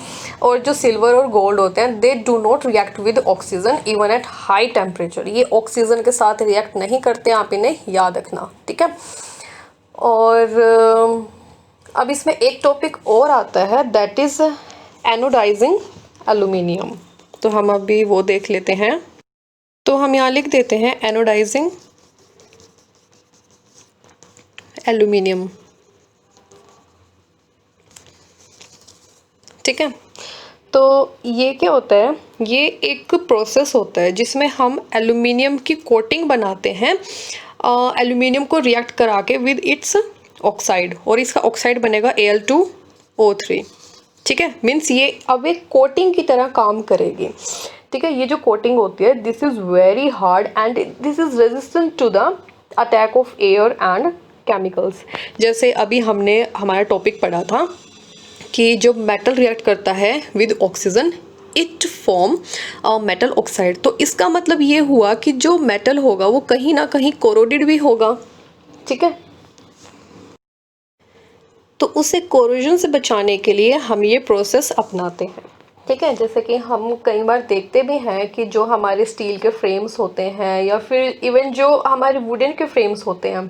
और जो सिल्वर और गोल्ड होते हैं, they do not react with oxygen even at high temperature, ये ऑक्सीजन के साथ रिएक्ट नहीं करते, आप इन्हें याद रखना, ठीक है। और अब इसमें एक टॉपिक और आता है, दैट इज एनोडाइजिंग एल्यूमिनियम। तो हम अभी वो देख लेते हैं। तो हम यहाँ लिख देते हैं एनोडाइजिंग एल्यूमिनियम, ठीक है। तो ये क्या होता है, ये एक प्रोसेस होता है जिसमें हम एल्यूमिनियम की कोटिंग बनाते हैं, एल्यूमिनियम को रिएक्ट करा के विद इट्स ऑक्साइड, और इसका ऑक्साइड बनेगा Al2O3, ठीक है। मीन्स ये अब एक कोटिंग की तरह काम करेगी, ठीक है। ये जो कोटिंग होती है, this is very hard and this is resistant to the attack of air and chemicals. जैसे अभी हमने हमारा टॉपिक पढ़ा था कि जब मेटल रिएक्ट करता है with oxygen it form metal oxide. तो इसका मतलब ये हुआ कि जो मेटल होगा वो कहीं ना कहीं कोरोडेड भी होगा, ठीक है। तो उसे कोरोजन से बचाने के लिए हम ये प्रोसेस अपनाते हैं, ठीक है। जैसे कि हम कई बार देखते भी हैं कि जो हमारे स्टील के फ्रेम्स होते हैं या फिर इवन जो हमारे वुडन के फ्रेम्स होते हैं,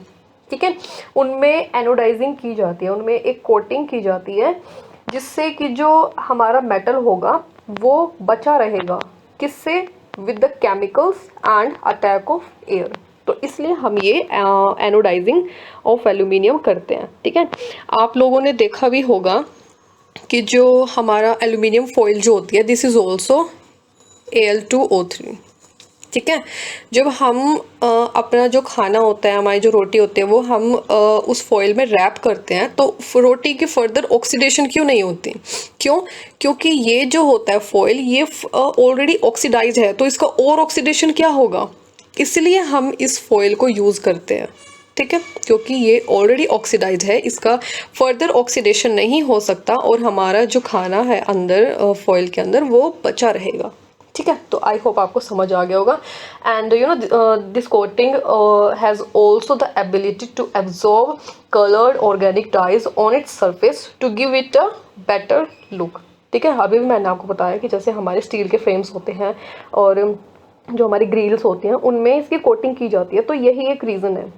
ठीक है, उनमें एनोडाइजिंग की जाती है, उनमें एक कोटिंग की जाती है जिससे कि जो हमारा मेटल होगा वो बचा रहेगा, किससे, with the chemicals and attack of air. तो इसलिए हम ये एनोडाइजिंग ऑफ एल्यूमिनियम करते हैं, ठीक है। आप लोगों ने देखा भी होगा कि जो हमारा एल्यूमिनियम फॉइल जो होती है, दिस इज़ ऑल्सो Al2O3, ठीक है। जब हम अपना जो खाना होता है, हमारी जो रोटी होती है, वो हम उस फॉइल में रैप करते हैं तो रोटी की फर्दर ऑक्सीडेशन क्यों नहीं होती, क्यों, क्योंकि ये जो होता है फॉइल ये ऑलरेडी ऑक्सीडाइज है, तो इसका और ऑक्सीडेशन क्या होगा, इसलिए हम इस फॉइल को यूज़ करते हैं, ठीक है, क्योंकि ये ऑलरेडी ऑक्सीडाइज है, इसका फर्दर ऑक्सीडेशन नहीं हो सकता और हमारा जो खाना है अंदर फॉइल के अंदर वो बचा रहेगा, ठीक है। तो आई होप आपको समझ आ गया होगा। And you know this coating has also the ability to absorb coloured organic dyes on its surface to give it a better look, ठीक है। अभी भी मैंने आपको बताया कि जैसे हमारे स्टील के फ्रेम्स होते हैं और जो हमारी ग्रिल्स होती हैं उनमें इसकी कोटिंग की जाती है, तो यही एक रीज़न है,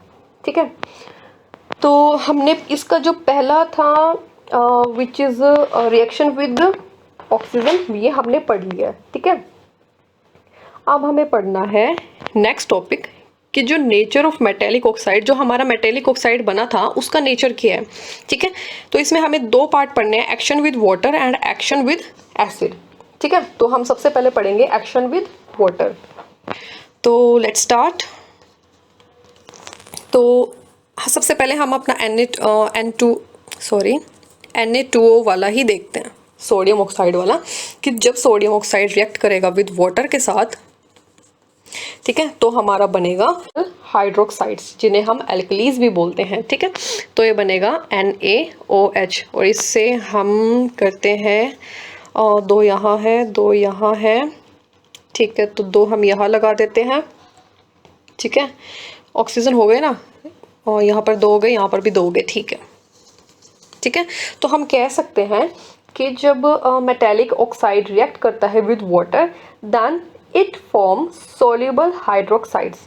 ठीक है। तो हमने इसका जो पहला था which is reaction with oxygen, ये हमने पढ़ लिया है, ठीक है। अब हमें पढ़ना है नेक्स्ट टॉपिक कि जो नेचर ऑफ मेटेलिक ऑक्साइड, जो हमारा मेटेलिक ऑक्साइड बना था उसका नेचर क्या है, ठीक है। तो इसमें हमें 2 पार्ट पढ़ने हैं, action with water and action with acid, ठीक है। तो हम सबसे पहले पढ़ेंगे एक्शन विद वाटर। तो लेट्स स्टार्ट। तो सबसे पहले हम अपना Na2O वाला ही देखते हैं, सोडियम ऑक्साइड वाला, कि जब सोडियम ऑक्साइड रिएक्ट करेगा विद वाटर के साथ, ठीक है, तो हमारा बनेगा हाइड्रोक्साइड्स, जिन्हें हम एल्कलीज भी बोलते हैं, ठीक है। तो ये बनेगा NaOH, और इससे हम करते हैं, और 2 यहाँ है 2 यहाँ है, ठीक है, तो 2 हम यहाँ लगा देते हैं, ठीक है। ऑक्सीजन हो गए ना, और यहाँ पर 2 हो गए, यहाँ पर भी 2 हो गए, ठीक है, ठीक है। तो हम कह सकते हैं कि जब मेटेलिक ऑक्साइड रिएक्ट करता है with water, then it form soluble hydroxides,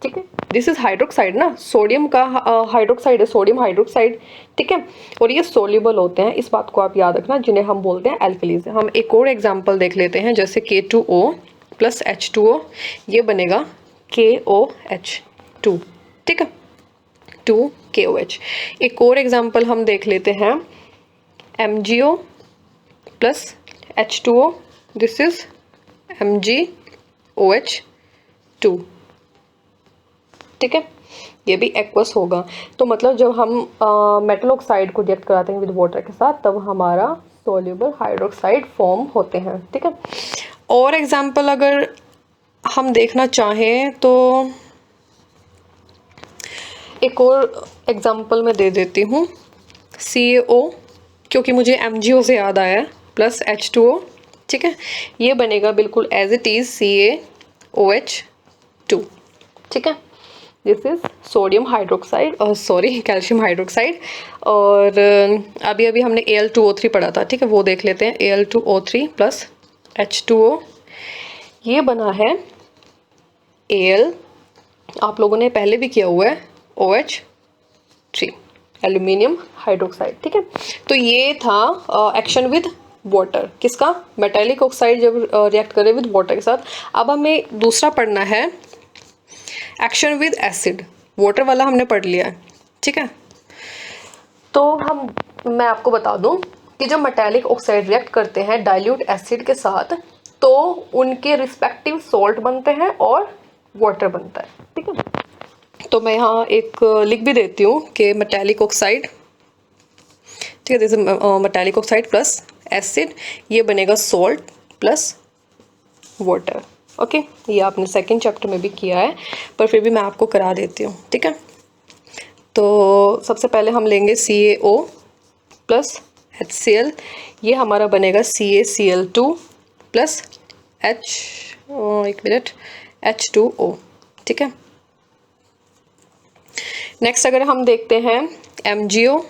ठीक है। दिस इज हाइड्रोक्साइड ना, सोडियम का हाइड्रोक्साइड है, सोडियम हाइड्रोक्साइड, ठीक है। और ये सोल्यूबल होते हैं, इस बात को आप याद रखना, जिन्हें हम बोलते हैं एल्कलीज। हम एक और एग्जांपल देख लेते हैं, जैसे K2O प्लस H2O, ये बनेगा KOH2, ठीक है, 2KOH। एक और एग्जांपल हम देख लेते हैं, MgO plus H2O, this is MgOH2, ठीक है, ये भी एक्वस होगा। तो मतलब जब हम मेटल ऑक्साइड को रिएक्ट कराते हैं विद वाटर के साथ, तब हमारा सोल्यूबल हाइड्रोक्साइड फॉर्म होते हैं, ठीक है। और एग्जांपल अगर हम देखना चाहें तो एक और एग्जांपल मैं दे देती हूँ, CaO, क्योंकि मुझे MgO से याद आया, प्लस H2O, ठीक है, ये बनेगा बिल्कुल एज इट इज CaOH2, ठीक है। दिस इज सोडियम हाइड्रोक्साइड, और सॉरी कैल्शियम हाइड्रोक्साइड। और अभी अभी हमने Al2O3 पढ़ा था, ठीक है, वो देख लेते हैं। Al2O3 प्लस H2O, ये बना है Al, आप लोगों ने पहले भी किया हुआ है, OH3, एल्यूमिनियम हाइड्रोक्साइड, ठीक है। तो ये था एक्शन विद वाटर, किसका, मेटालिक ऑक्साइड जब रिएक्ट करे विद वाटर के साथ। अब हमें दूसरा पढ़ना है, एक्शन विद एसिड। वाटर वाला हमने पढ़ लिया है, ठीक है। तो मैं आपको बता दूं कि जब मेटालिक ऑक्साइड रिएक्ट करते हैं डाइल्यूट एसिड के साथ, तो उनके रिस्पेक्टिव सॉल्ट बनते हैं और वाटर बनता है, ठीक है। तो मैं यहाँ एक लिख भी देती हूँ कि मेटालिक ऑक्साइड, ठीक है, जैसे मेटालिक ऑक्साइड प्लस एसिड, ये बनेगा सॉल्ट प्लस वाटर, ओके। ये आपने सेकंड चैप्टर में भी किया है, पर फिर भी मैं आपको करा देती हूँ, ठीक है। तो सबसे पहले हम लेंगे CaO प्लस HCl, ये हमारा बनेगा CaCl2 प्लस एक मिनट H2O, ठीक है। नेक्स्ट अगर हम देखते हैं MgO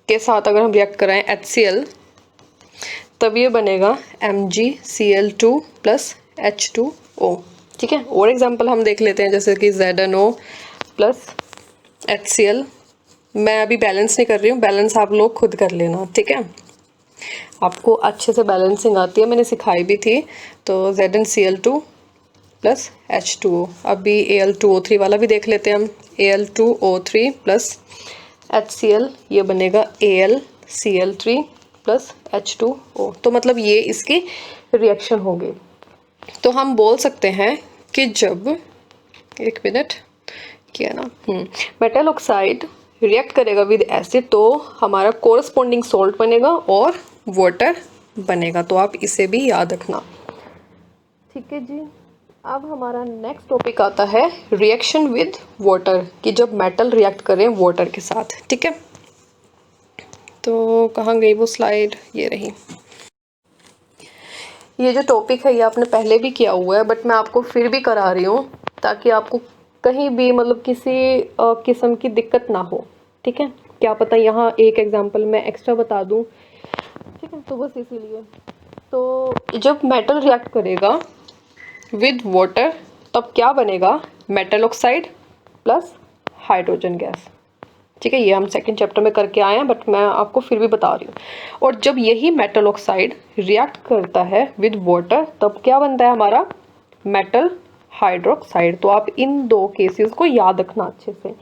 के साथ अगर हम रिएक्ट कराएं HCl, तब ये बनेगा MgCl2 प्लस H2O, ठीक है। और एग्जांपल हम देख लेते हैं, जैसे कि ZnO प्लस HCl। मैं अभी बैलेंस नहीं कर रही हूँ, बैलेंस आप लोग खुद कर लेना, ठीक है, आपको अच्छे से बैलेंसिंग आती है, मैंने सिखाई भी थी। तो ZnCl2 प्लस H2O। अभी Al2O3 वाला भी देख लेते हैं हम, Al2O3 प्लस HCl, ये बनेगा AlCl3 प्लस H2O। तो मतलब ये इसकी रिएक्शन होगी। तो हम बोल सकते हैं कि जब, एक मिनट किया ना, मेटल ऑक्साइड रिएक्ट करेगा विद एसिड, तो हमारा कोरस्पॉन्डिंग सॉल्ट बनेगा और वाटर बनेगा। तो आप इसे भी याद रखना, ठीक है जी। अब हमारा नेक्स्ट टॉपिक आता है रिएक्शन विद वाटर, कि जब मेटल रिएक्ट करें वाटर के साथ, ठीक है। तो कहाँ गई वो स्लाइड, ये रही। ये जो टॉपिक है ये आपने पहले भी किया हुआ है, बट मैं आपको फिर भी करा रही हूँ, ताकि आपको कहीं भी मतलब किसी किस्म की दिक्कत ना हो, ठीक है। क्या पता यहाँ एक एग्जांपल मैं एक्स्ट्रा बता दूँ, ठीक है, तो बस इसीलिए। तो जब मेटल रिएक्ट करेगा विद वाटर, तब क्या बनेगा, metal oxide plus hydrogen gas, ठीक है। ये हम सेकंड चैप्टर में करके आए हैं, बट मैं आपको फिर भी बता रही हूँ। और जब यही मेटल ऑक्साइड रिएक्ट करता है विद वाटर, तब क्या बनता है हमारा, मेटल हाइड्रोक्साइड। तो आप इन दो केसेस को याद रखना अच्छे से,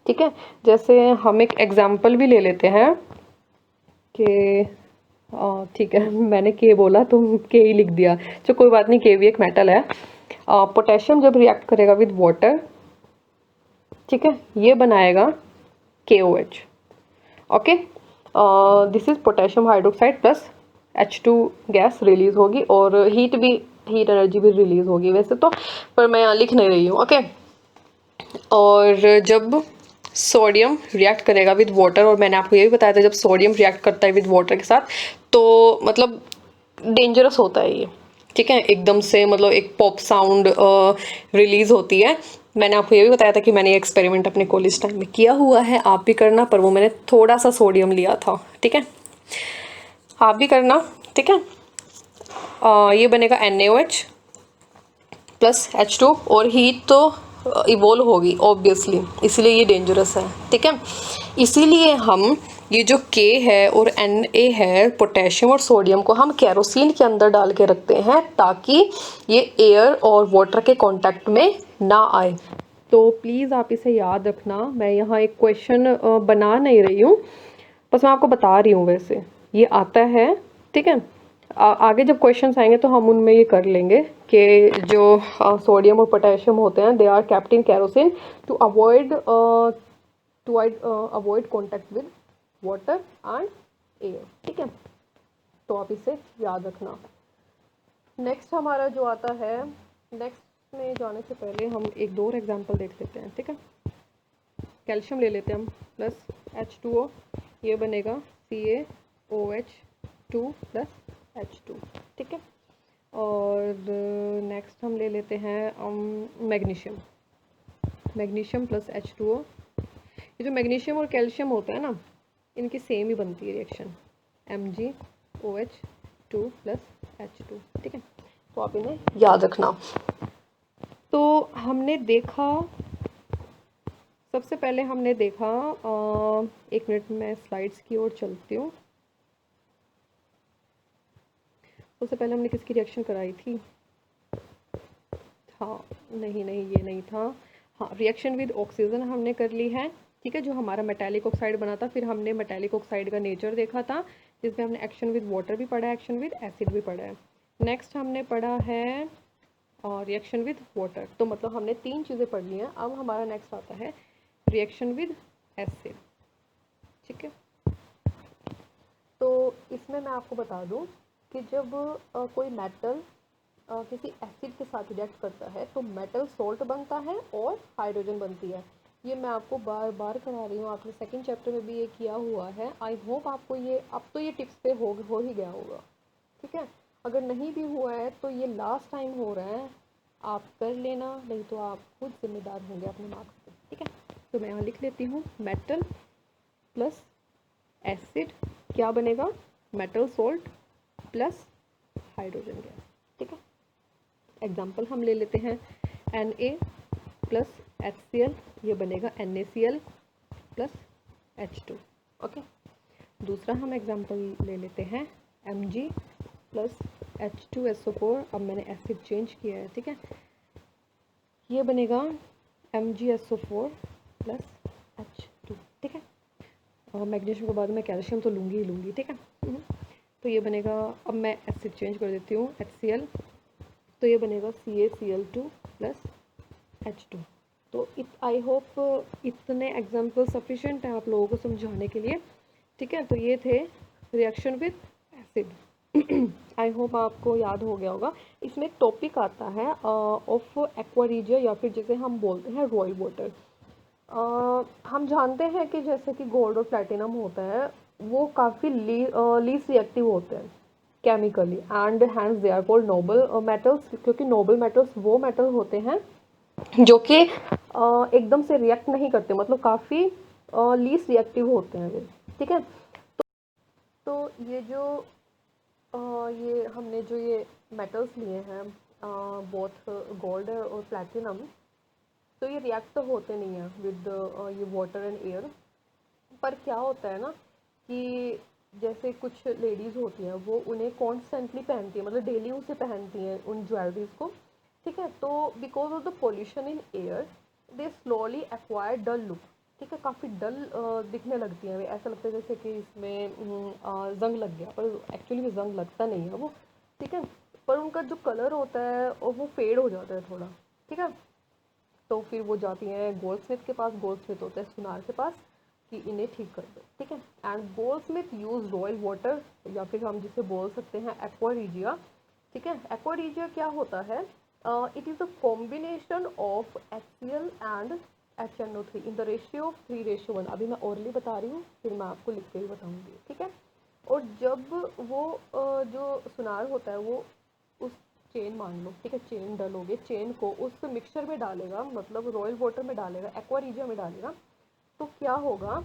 ठीक है। जैसे हम एक एग्जांपल भी ले लेते हैं कि ठीक है, मैंने के बोला तो के ही लिख दिया, तो कोई बात नहीं, के भी एक मेटल है। पोटेशियम जब रिएक्ट करेगा विद वाटर, ठीक है, ये बनाएगा KOH, okay. This is potassium hydroxide plus H2 gas release होगी और हीट एनर्जी भी रिलीज़ होगी वैसे तो, पर मैं यहाँ लिख नहीं रही हूँ। ओके, और जब सोडियम रिएक्ट करेगा विद वाटर, और मैंने आपको ये भी बताया था जब सोडियम रिएक्ट करता है विद वाटर के साथ तो मतलब डेंजरस होता है ये, ठीक है, एकदम से मतलब एक पॉप साउंड रिलीज होती है। मैंने आपको ये भी बताया था कि मैंने ये एक्सपेरिमेंट अपने कॉलेज टाइम में किया हुआ है, आप भी करना, पर वो मैंने थोड़ा सा सोडियम लिया था, ठीक है, आप भी करना, ठीक है। ये बनेगा NaOH प्लस H2 और हीट तो इवोल्व होगी ऑब्वियसली, इसीलिए ये डेंजरस है, ठीक है। इसीलिए हम ये जो K है और Na है, पोटेशियम और सोडियम को हम केरोसिन के अंदर डाल के रखते हैं ताकि ये एयर और वाटर के कांटेक्ट में ना आए। तो प्लीज़ आप इसे याद रखना, मैं यहाँ एक क्वेश्चन बना नहीं रही हूँ, बस मैं आपको बता रही हूँ, वैसे ये आता है, ठीक है। आगे जब क्वेश्चंस आएंगे तो हम उनमें ये कर लेंगे कि जो सोडियम और पोटेशियम होते हैं they are kept in kerosene to avoid contact with water and air, ठीक है। तो आप इसे याद रखना। नेक्स्ट हमारा जो आता है, नेक्स्ट में जाने से पहले हम एक दो और एग्जांपल देख लेते हैं, ठीक है। कैल्शियम ले लेते हैं हम प्लस H2O, ये बनेगा CaOH2 प्लस H2, ठीक है। और नेक्स्ट हम ले लेते हैं मैग्नीशियम, मैग्नीशियम प्लस H2O। ये जो मैग्नीशियम और कैल्शियम होता है ना, इनकी सेम ही बनती है रिएक्शन, MgOH2 प्लस H2, ठीक है। तो आप इन्हें याद रखना। तो हमने देखा, सबसे पहले हमने देखा, एक मिनट में स्लाइड्स की ओर चलती हूँ। उससे पहले हमने किसकी रिएक्शन कराई थी? हाँ, नहीं ये नहीं था। हाँ, रिएक्शन विद ऑक्सीजन हमने कर ली है, ठीक है, जो हमारा मेटालिक ऑक्साइड बना था। फिर हमने मेटालिक ऑक्साइड का नेचर देखा था, जिसमें हमने एक्शन विद वाटर भी पढ़ा है, एक्शन विद एसिड भी पढ़ा है। नेक्स्ट हमने पढ़ा है रिएक्शन विद वाटर। तो मतलब हमने 3 चीज़ें पढ़ ली हैं। अब हमारा नेक्स्ट आता है रिएक्शन विद एसिड, ठीक है। तो इसमें मैं आपको बता दूं कि जब कोई मेटल किसी एसिड के साथ रिएक्ट करता है तो मेटल सॉल्ट बनता है और हाइड्रोजन बनती है। ये मैं आपको बार बार करा रही हूँ, आपने सेकंड चैप्टर में भी ये किया हुआ है। आई होप आपको ये अब तो ये टिप्स पे हो ही गया होगा, ठीक है। अगर नहीं भी हुआ है तो ये लास्ट टाइम हो रहा है, आप कर लेना, नहीं तो आप खुद जिम्मेदार होंगे अपने मार्क्स पे, ठीक है। तो मैं यहाँ लिख लेती हूँ, मेटल प्लस एसिड क्या बनेगा? Metal salt plus hydrogen gas, ठीक है। एग्जाम्पल हम ले लेते हैं, Na प्लस HCl, ये बनेगा NaCl प्लस H2, ओके। दूसरा हम एग्जाम्पल ले लेते हैं, Mg प्लस H2SO4, अब मैंने एसिड चेंज किया है, ठीक है। ये बनेगा MgSO4 प्लस H2, ठीक है। और मैग्नीशियम के बाद मैं कैल्शियम तो लूँगी ही लूँगी, ठीक है। तो ये बनेगा, अब मैं एसिड चेंज कर देती हूँ, HCl, तो ये बनेगा CaCl2 प्लस H2। तो आई होप इतने एग्जाम्पल सफिशेंट हैं आप लोगों को समझाने के लिए, ठीक है। तो ये थे reaction with acid. I hope आपको याद हो गया होगा। इसमें एक टॉपिक आता है ऑफ एक्वा रीजिया, या फिर जिसे हम बोलते हैं रॉय वाटर। हम जानते हैं कि जैसे कि गोल्ड और प्लैटिनम होता है, वो काफ़ी लीस्ट रिएक्टिव होते हैं chemically, and hence they are called noble metals, क्योंकि नोबल मेटल्स वो मेटल होते हैं जो कि एकदम से रिएक्ट नहीं करते, मतलब काफ़ी लीस्ट रिएक्टिव होते हैं वे, ठीक है। तो ये जो ये हमने जो ये मेटल्स लिए हैं, बोथ गोल्ड और प्लैटिनम, तो ये रिएक्ट तो होते नहीं हैं विद ये वाटर एंड एयर। पर क्या होता है ना कि जैसे कुछ लेडीज़ होती हैं, वो उन्हें कॉन्स्टेंटली पहनती हैं, मतलब डेली उसे पहनती हैं उन ज्वेलरीज को, ठीक है। तो because of the pollution in air they slowly acquire dull look, ठीक है, काफ़ी डल दिखने लगती हैं। ऐसा लगता है जैसे कि इसमें जंग लग गया, पर एक्चुअली में जंग लगता नहीं है वो, ठीक है। पर उनका जो कलर होता है और वो फेड हो जाता है थोड़ा, ठीक है। तो फिर वो जाती हैं गोल्ड स्मिथ के पास, गोल्ड स्मिथ होता है सुनार के पास, कि इन्हें ठीक कर दो, ठीक है। And Goldsmith use royal water, या फिर हम जिसे बोल सकते हैं एक्वा रीजिया, ठीक है। एक्वा रीजिया क्या होता है? It is a combination of HCl and HNO3 in the ratio of 3:1। अभी मैं ओरली बता रही हूँ, फिर मैं आपको लिख के भी बताऊँगी, ठीक है। और जब वो जो सुनार होता है वो उस चेन, मान लो, ठीक है, चेन डालोगे, चेन को उस मिक्सचर में डालेगा, मतलब रॉयल वाटर में डालेगा, एक्वा रीजिया में डालेगा, तो क्या होगा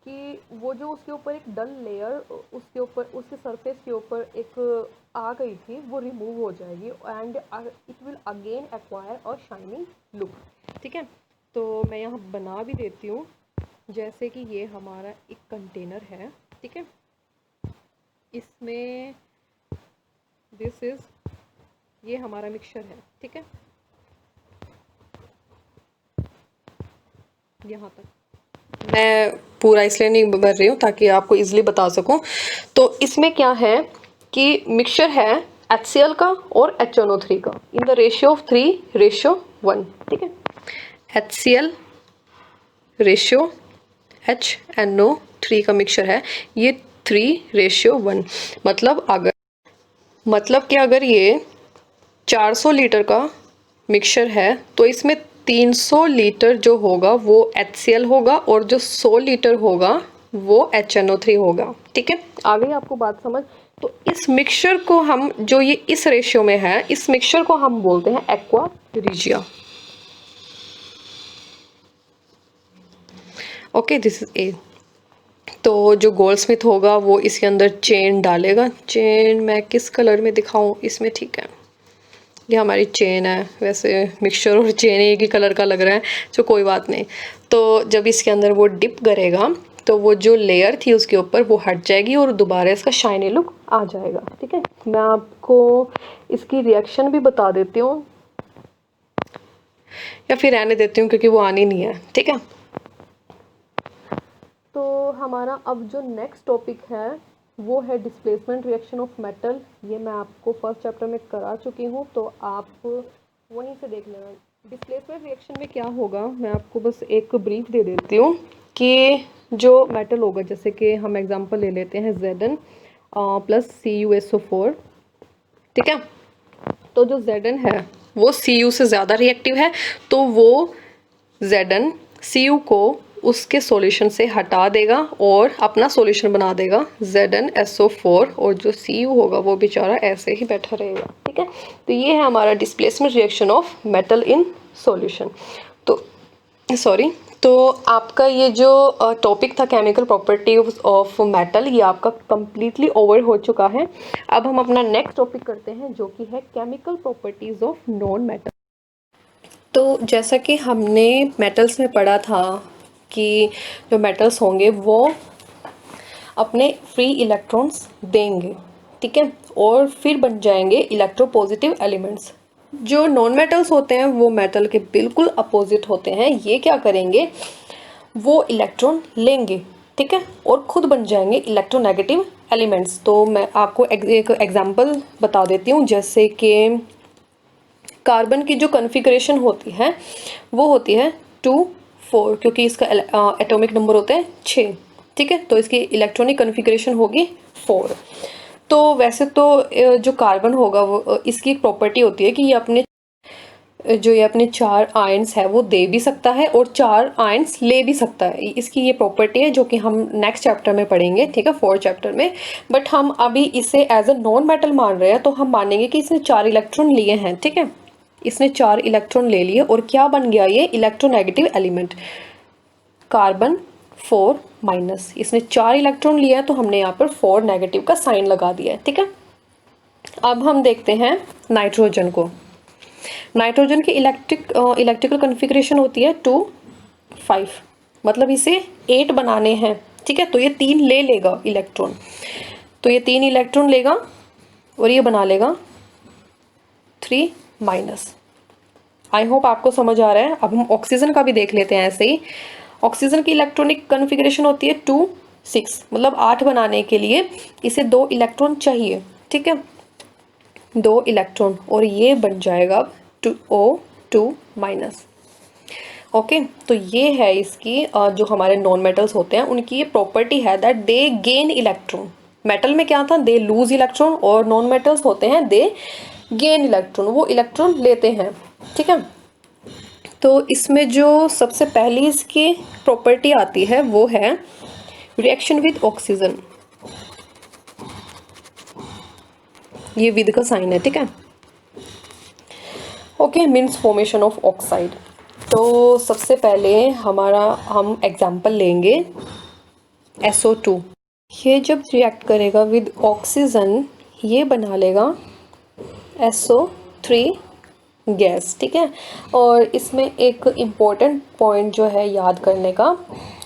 कि वो जो उसके ऊपर एक डल लेयर, उसके ऊपर, उसके सरफेस के ऊपर एक आ गई थी, वो रिमूव हो जाएगी and it will again acquire और शाइनिंग लुक, ठीक है। तो मैं यहाँ बना भी देती हूँ, जैसे कि ये हमारा एक कंटेनर है, ठीक है। इसमें दिस इज़, ये हमारा मिक्सचर है, ठीक है, यहाँ तक। मैं पूरा इसलिए नहीं भर रही हूँ ताकि आपको इजीली बता सकूँ। तो इसमें क्या है कि मिक्सचर है HCl का और HNO3 का इन द रेशियो ऑफ 3:1, ठीक है। HCl रेशियो HNO3 का मिक्सचर है, ये 3:1। मतलब कि अगर ये 400 लीटर का मिक्सचर है तो इसमें 300 लीटर जो होगा वो HCl होगा और जो 100 लीटर होगा वो HNO3 होगा, ठीक है। आ गई आपको बात समझ? तो इस मिक्सचर को हम, जो ये इस रेशियो में है, इस मिक्सचर को हम बोलते हैं aqua regia. Okay, this is a. तो जो गोल्डस्मिथ होगा वो इसके अंदर चेन डालेगा। चेन मैं किस कलर में दिखाऊं इसमें? ठीक है, ये हमारी चेन है। वैसे मिक्सचर और चेन एक ही कलर का लग रहा है, तो कोई बात नहीं। तो जब इसके अंदर वो डिप करेगा तो वो जो लेयर थी उसके ऊपर वो हट जाएगी और दोबारा इसका शाइनी लुक आ जाएगा, ठीक है। मैं आपको इसकी रिएक्शन भी बता देती हूँ, या फिर रहने देती हूँ क्योंकि वो आनी नहीं है, ठीक है। तो हमारा अब जो नेक्स्ट टॉपिक है वो है डिस्प्लेसमेंट रिएक्शन ऑफ मेटल। ये मैं आपको फर्स्ट चैप्टर में करा चुकी हूँ, तो आप वहीं से देख लेना। डिस्प्लेसमेंट रिएक्शन में क्या होगा, मैं आपको बस एक ब्रीफ दे देती हूँ कि जो मेटल होगा, जैसे कि हम एग्जांपल ले लेते हैं Zn प्लस CuSO4, ठीक है। तो जो Zn है वो Cu से ज़्यादा रिएक्टिव है, तो वो Zn Cu को उसके सॉल्यूशन से हटा देगा और अपना सॉल्यूशन बना देगा ZnSO4, और जो Cu होगा वो बेचारा ऐसे ही बैठा रहेगा, ठीक है। तो ये है हमारा displacement reaction of metal in solution. तो सॉरी, तो आपका ये जो टॉपिक था केमिकल प्रॉपर्टी ऑफ मेटल, ये आपका कंप्लीटली ओवर हो चुका है। अब हम अपना नेक्स्ट टॉपिक करते हैं जो कि है chemical properties of non metal. तो जैसा कि हमने मेटल्स में पढ़ा था कि जो मेटल्स होंगे वो अपने फ्री इलेक्ट्रॉन्स देंगे, ठीक है, और फिर बन जाएंगे इलेक्ट्रोपॉजिटिव एलिमेंट्स। जो नॉन मेटल्स होते हैं वो मेटल के बिल्कुल अपोजिट होते हैं। ये क्या करेंगे, वो इलेक्ट्रॉन लेंगे, ठीक है, और खुद बन जाएंगे इलेक्ट्रोनेगेटिव एलिमेंट्स। तो मैं आपको एक एग्जांपल बता देती हूँ, जैसे कि कार्बन की जो कॉन्फ़िगरेशन होती है वो होती है 2 4, क्योंकि इसका एटॉमिक नंबर होता है 6, ठीक है। तो इसकी इलेक्ट्रॉनिक कॉन्फ़िगरेशन होगी 4। तो वैसे तो जो कार्बन होगा वो इसकी एक प्रॉपर्टी होती है कि ये अपने 4 आयन्स है वो दे भी सकता है और 4 आयन्स ले भी सकता है। इसकी ये प्रॉपर्टी है जो कि हम नेक्स्ट चैप्टर में पढ़ेंगे, ठीक है, 4th चैप्टर में। बट हम अभी इसे एज अ नॉन मेटल मान रहे हैं, तो हम मानेंगे कि इसने 4 इलेक्ट्रॉन लिए हैं, ठीक है। इसने 4 इलेक्ट्रॉन ले लिए और क्या बन गया, ये इलेक्ट्रोनेगेटिव एलिमेंट कार्बन 4-, इसने 4 इलेक्ट्रॉन लिया है तो हमने यहाँ पर 4 नेगेटिव का साइन लगा दिया है, ठीक है। अब हम देखते हैं नाइट्रोजन को। नाइट्रोजन की इलेक्ट्रिकल कॉन्फ़िगरेशन होती है 2-5, मतलब इसे 8 बनाने हैं, ठीक है। तो ये 3 ले लेगा इलेक्ट्रॉन, तो ये 3 इलेक्ट्रॉन लेगा और ये बना लेगा 3-। आई होप आपको समझ आ रहा है। अब हम ऑक्सीजन का भी देख लेते हैं ऐसे ही। ऑक्सीजन की इलेक्ट्रॉनिक कॉन्फ़िगरेशन होती है 2-6, मतलब 8 बनाने के लिए इसे 2 इलेक्ट्रॉन चाहिए, ठीक है, 2 इलेक्ट्रॉन, और ये बन जाएगा 2O2-। ओके तो ये है इसकी जो हमारे नॉन मेटल्स होते हैं उनकी ये प्रॉपर्टी है that they gain electron. Metal में क्या था, दे लूज इलेक्ट्रॉन, और नॉन मेटल्स होते हैं दे गेन इलेक्ट्रॉन, वो इलेक्ट्रॉन लेते हैं। ठीक है, तो इसमें जो सबसे पहली इसकी प्रॉपर्टी आती है वो है रिएक्शन विद ऑक्सीजन। ये विद का साइन है, ठीक है। Okay, means formation of oxide. तो सबसे पहले हम एग्जाम्पल लेंगे SO2। ये जब रिएक्ट करेगा विद ऑक्सीजन ये बना लेगा SO3 गैस, ठीक है। और इसमें एक इम्पोर्टेंट पॉइंट जो है याद करने का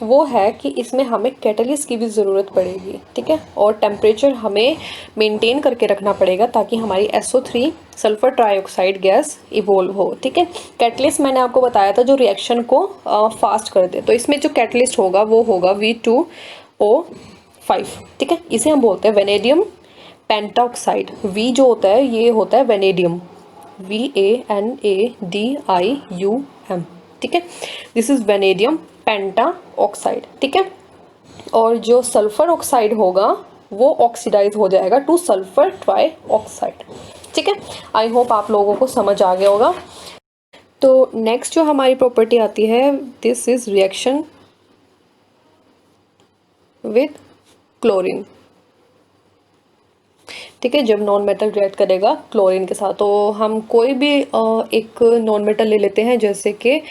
वो है कि इसमें हमें कैटलिस्ट की भी ज़रूरत पड़ेगी, ठीक है। और टेम्परेचर हमें मेंटेन करके रखना पड़ेगा ताकि हमारी SO3 sulphur trioxide gas evolve हो, ठीक है। कैटलिस्ट मैंने आपको बताया था जो रिएक्शन को फास्ट कर दे, तो इसमें जो कैटलिस्ट होगा वो होगा V2O5, ठीक है। इसे हम बोलते हैं वेनेडियम पेंटाऑक्साइड। V जो होता है ये होता है वेनेडियम, VANADIUM, ठीक है। दिस इज वेनेडियम पेंटाऑक्साइड, ठीक है। और जो सल्फर ऑक्साइड होगा वो ऑक्सीडाइज हो जाएगा टू सल्फर ट्राइऑक्साइड, ठीक है। आई होप आप लोगों को समझ आ गया होगा। तो नेक्स्ट जो हमारी प्रॉपर्टी आती है, this is reaction with chlorine, ठीक है। जब नॉन मेटल रिएक्ट करेगा क्लोरीन के साथ, तो हम कोई भी एक नॉन मेटल ले लेते हैं, जैसे कि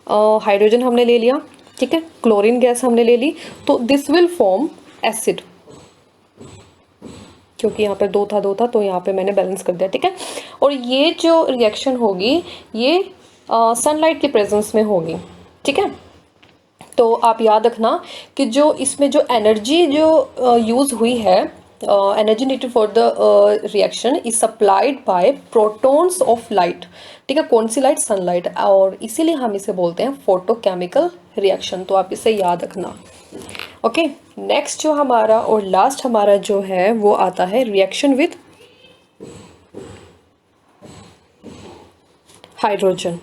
हाइड्रोजन हमने ले लिया, ठीक है, क्लोरीन गैस हमने ले ली, तो दिस विल फॉर्म एसिड, क्योंकि यहाँ पे दो था तो यहाँ पे मैंने बैलेंस कर दिया, ठीक है। और ये जो रिएक्शन होगी ये सनलाइट के प्रेजेंस में होगी, ठीक है। तो आप याद रखना कि जो इसमें जो एनर्जी जो यूज़ हुई है, energy needed for the reaction is supplied by protons of light, ठीक है। कौन सी लाइट? सनलाइट, और इसीलिए हम इसे बोलते हैं फोटोकेमिकल रिएक्शन। तो आप इसे याद रखना। ओके, नेक्स्ट जो हमारा और लास्ट हमारा जो है वो आता है रिएक्शन विद हाइड्रोजन,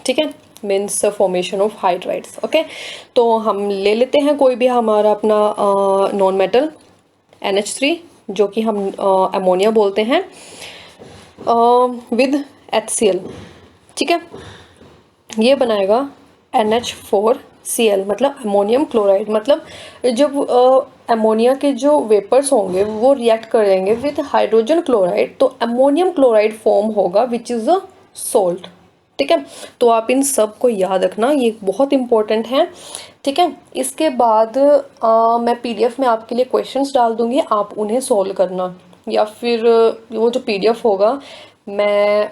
ठीक है, means formation of hydrides. Okay, तो हम ले लेते हैं कोई भी हमारा अपना नॉन मेटल NH3 जो कि हम अमोनिया बोलते हैं, विद HCl, ठीक है। ये बनाएगा NH4Cl, मतलब अमोनियम क्लोराइड। मतलब जब अमोनिया के जो वेपर्स होंगे वो रिएक्ट करेंगे विद हाइड्रोजन क्लोराइड, तो अमोनियम क्लोराइड फॉर्म होगा विच इज़ अ सोल्ट, ठीक है। तो आप इन सब को याद रखना, ये बहुत इंपॉर्टेंट है, ठीक है। इसके बाद मैं PDF में आपके लिए क्वेश्चंस डाल दूंगी, आप उन्हें सॉल्व करना, या फिर वो जो PDF होगा मैं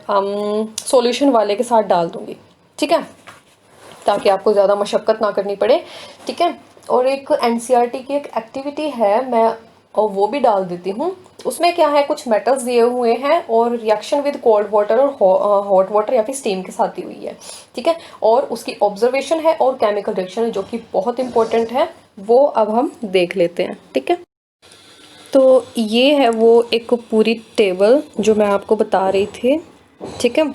सॉल्यूशन वाले के साथ डाल दूंगी, ठीक है, ताकि आपको ज़्यादा मशक्क़त ना करनी पड़े, ठीक है। और एक NCERT की एक एक्टिविटी है, मैं और वो भी डाल देती हूँ। उसमें क्या है, कुछ मेटल्स दिए हुए हैं और रिएक्शन विद कोल्ड वाटर और हॉट वाटर या फिर स्टीम के साथ दी हुई है, ठीक है। और उसकी ऑब्जर्वेशन है और केमिकल रिएक्शन है जो कि बहुत इंपॉर्टेंट है, वो अब हम देख लेते हैं, ठीक है। तो ये है वो एक पूरी टेबल जो मैं आपको बता रही थी, ठीक है।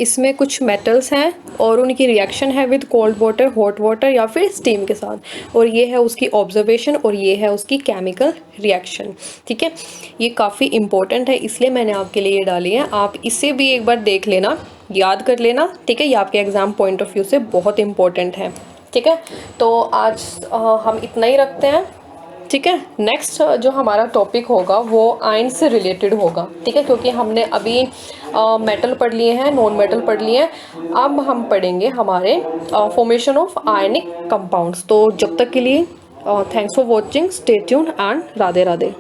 इसमें कुछ मेटल्स हैं और उनकी रिएक्शन है with cold water, hot water या फिर स्टीम के साथ, और ये है उसकी ऑब्जर्वेशन और ये है उसकी केमिकल रिएक्शन, ठीक है। ये काफ़ी इम्पोर्टेंट है, इसलिए मैंने आपके लिए ये डाली है। आप इसे भी एक बार देख लेना, याद कर लेना, ठीक है। ये आपके एग्ज़ाम पॉइंट ऑफ व्यू से बहुत इम्पोर्टेंट है, ठीक है। तो आज हम इतना ही रखते हैं, ठीक है। नेक्स्ट जो हमारा टॉपिक होगा वो आयन से रिलेटेड होगा, ठीक है, क्योंकि हमने अभी मेटल पढ़ लिए हैं, नॉन मेटल पढ़ लिए हैं। अब हम पढ़ेंगे हमारे फॉर्मेशन ऑफ आयनिक कंपाउंड्स। तो जब तक के लिए thanks for watching, stay tuned and Radhe Radhe.